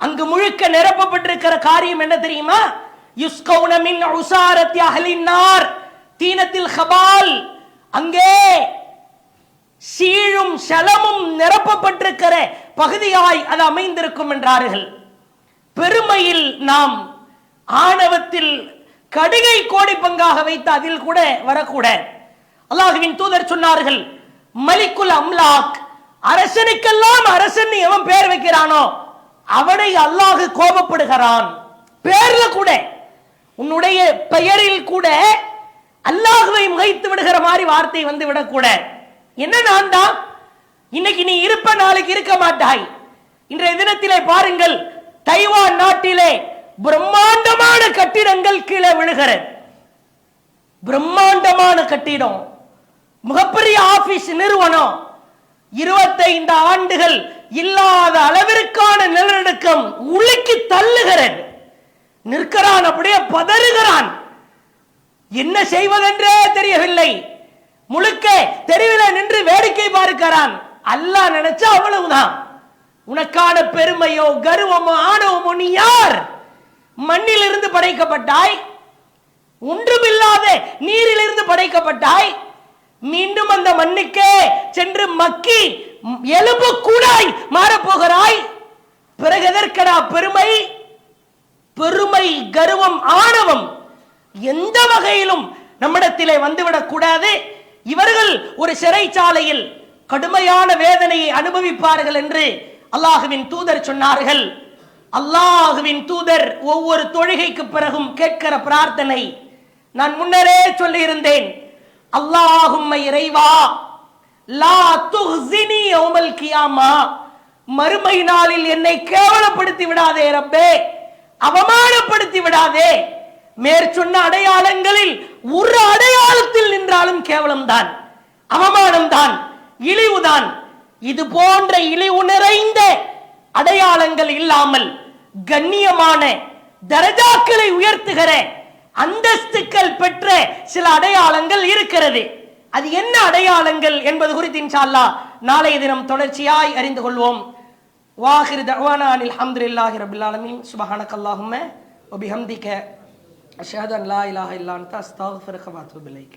அங்கு முழுக்க நிரப்பப்பட்டிருக்கிற காரியம் என்ன தெரியுமா? யுஸ்கௌன மின் உசாரத்தி அஹ்லின் நார் தீனத்தில் ஹபால், அங்கே சீழும் சலமும் நிரப்பப்பட்டிருக்கிற பகுதியாய் அது அமைந்திருக்கும் என்றார்கள். பெருமையில் நாம் ஆணவத்தில் கடுகை கோடி பங்காக வைத்து அதில் கூட வரக்கூட. அல்லாஹ்வின் தூதர் சொன்னார்கள், மலிக்குல் அம்லாக், அரசனுக்கெல்லாம் அரசன் எவன் பேர் வைக்கிறானோ அவனை அல்லாஹ் கோபப்படுகிறான். பேர்ல கூட, உன்னுடைய பெயரில் கூட அல்லாஹ்வை முகைத்து விடுகிற மாதிரி வார்த்தை வந்து விடக்கூட. என்ன நான் தான் இன்னைக்கு நீ இருப்ப நாளைக்கு இருக்க மாட்டாய். இன்றைய தினத்திலே பாருங்கள், தைவான் நாட்டிலே பிரம்மாண்டமான கட்டிடங்கள் கீழே விழுகிறது. பிரம்மாண்டமான கட்டிடம், மிகப்பெரிய ஆபீஸ் நிறுவனம், 25 ஆண்டுகள் இல்லாத அளவிற்கான நிலநடுக்கம் உலுக்கி தள்ளுகிறது. நிற்கிறான், அப்படியே பதறுகிறான், என்ன செய்வதென்றே தெரியவில்லை. முழுக்க தெருவில் நின்று வேடிக்கை பார்க்கிறான். அல்லாஹ் நினைச்சா அவ்வளவுதான். உனக்கான பெருமையோ கர்வமோ ஆணவமோ, நீ யார்? மண்ணிலிருந்து படைக்கப்பட்டாய், ஒன்றுமில்லாத நீரிலிருந்து படைக்கப்பட்டாய், மீண்டும் அந்த மண்ணுக்கே சென்று மக்கி எலும்பு கூடாய் மாறப்போகிறாய். பிறகு எதற்கடா பெருமை? பெருமை, கர்வம், ஆணவம் எந்த வகையிலும் நம்மிடத்திலே வந்துவிடக் கூடாது. இவர்கள் ஒரு சிறைச்சாலையில் கடுமையான வேதனையை அனுபவிப்பார்கள் என்று அல்லாஹ்வின் தூதர் சொன்னார்கள். அல்லாஹ்வின் தூதர் ஒவ்வொரு தொழுகைக்கு பிறகும் கேட்கிற பிரார்த்தனை நான் முன்னரே சொல்லி இருந்தேன். அல்லாஹும்ம இறைவா, லா துஹ்ஸினி யௌமல் கியாமா, மறுமை நாளில் என்னை கேவலப்படுத்தி விடாதே ரப்பே, அவமானப்படுத்தி விடாதே. மேற்சொன்ன அடையாளங்களில் ஒரு அடையாளத்தில் நின்றாலும் கேவலம்தான், அவமானம்தான், இழிவுதான். இது போன்ற இழிவு நிறைந்த அடையாளங்கள் இல்லாமல் கண்ணியமான தரஜாக்களை உயர்த்துகிற அந்தஸ்துக்கள் பெற்ற சில அடையாளங்கள் இருக்கிறது. அது என்ன அடையாளங்கள் என்பது குறித்து இன்ஷா அல்லாஹ் நாளைய தினம் தொடர்ச்சியாய் அறிந்து கொள்வோம். வாஹிர் தஅவானா அனில் ஹம்துலில்லாஹி ரப்பில் ஆலமீன். சுப்ஹானக்கல்லாஹும்ம வ பிஹம்திக அஷ்ஹது அன் லா இலாஹா இல்லா அன்த அஸ்தக்ஃபிருக வ அத்தூபு இலைக்.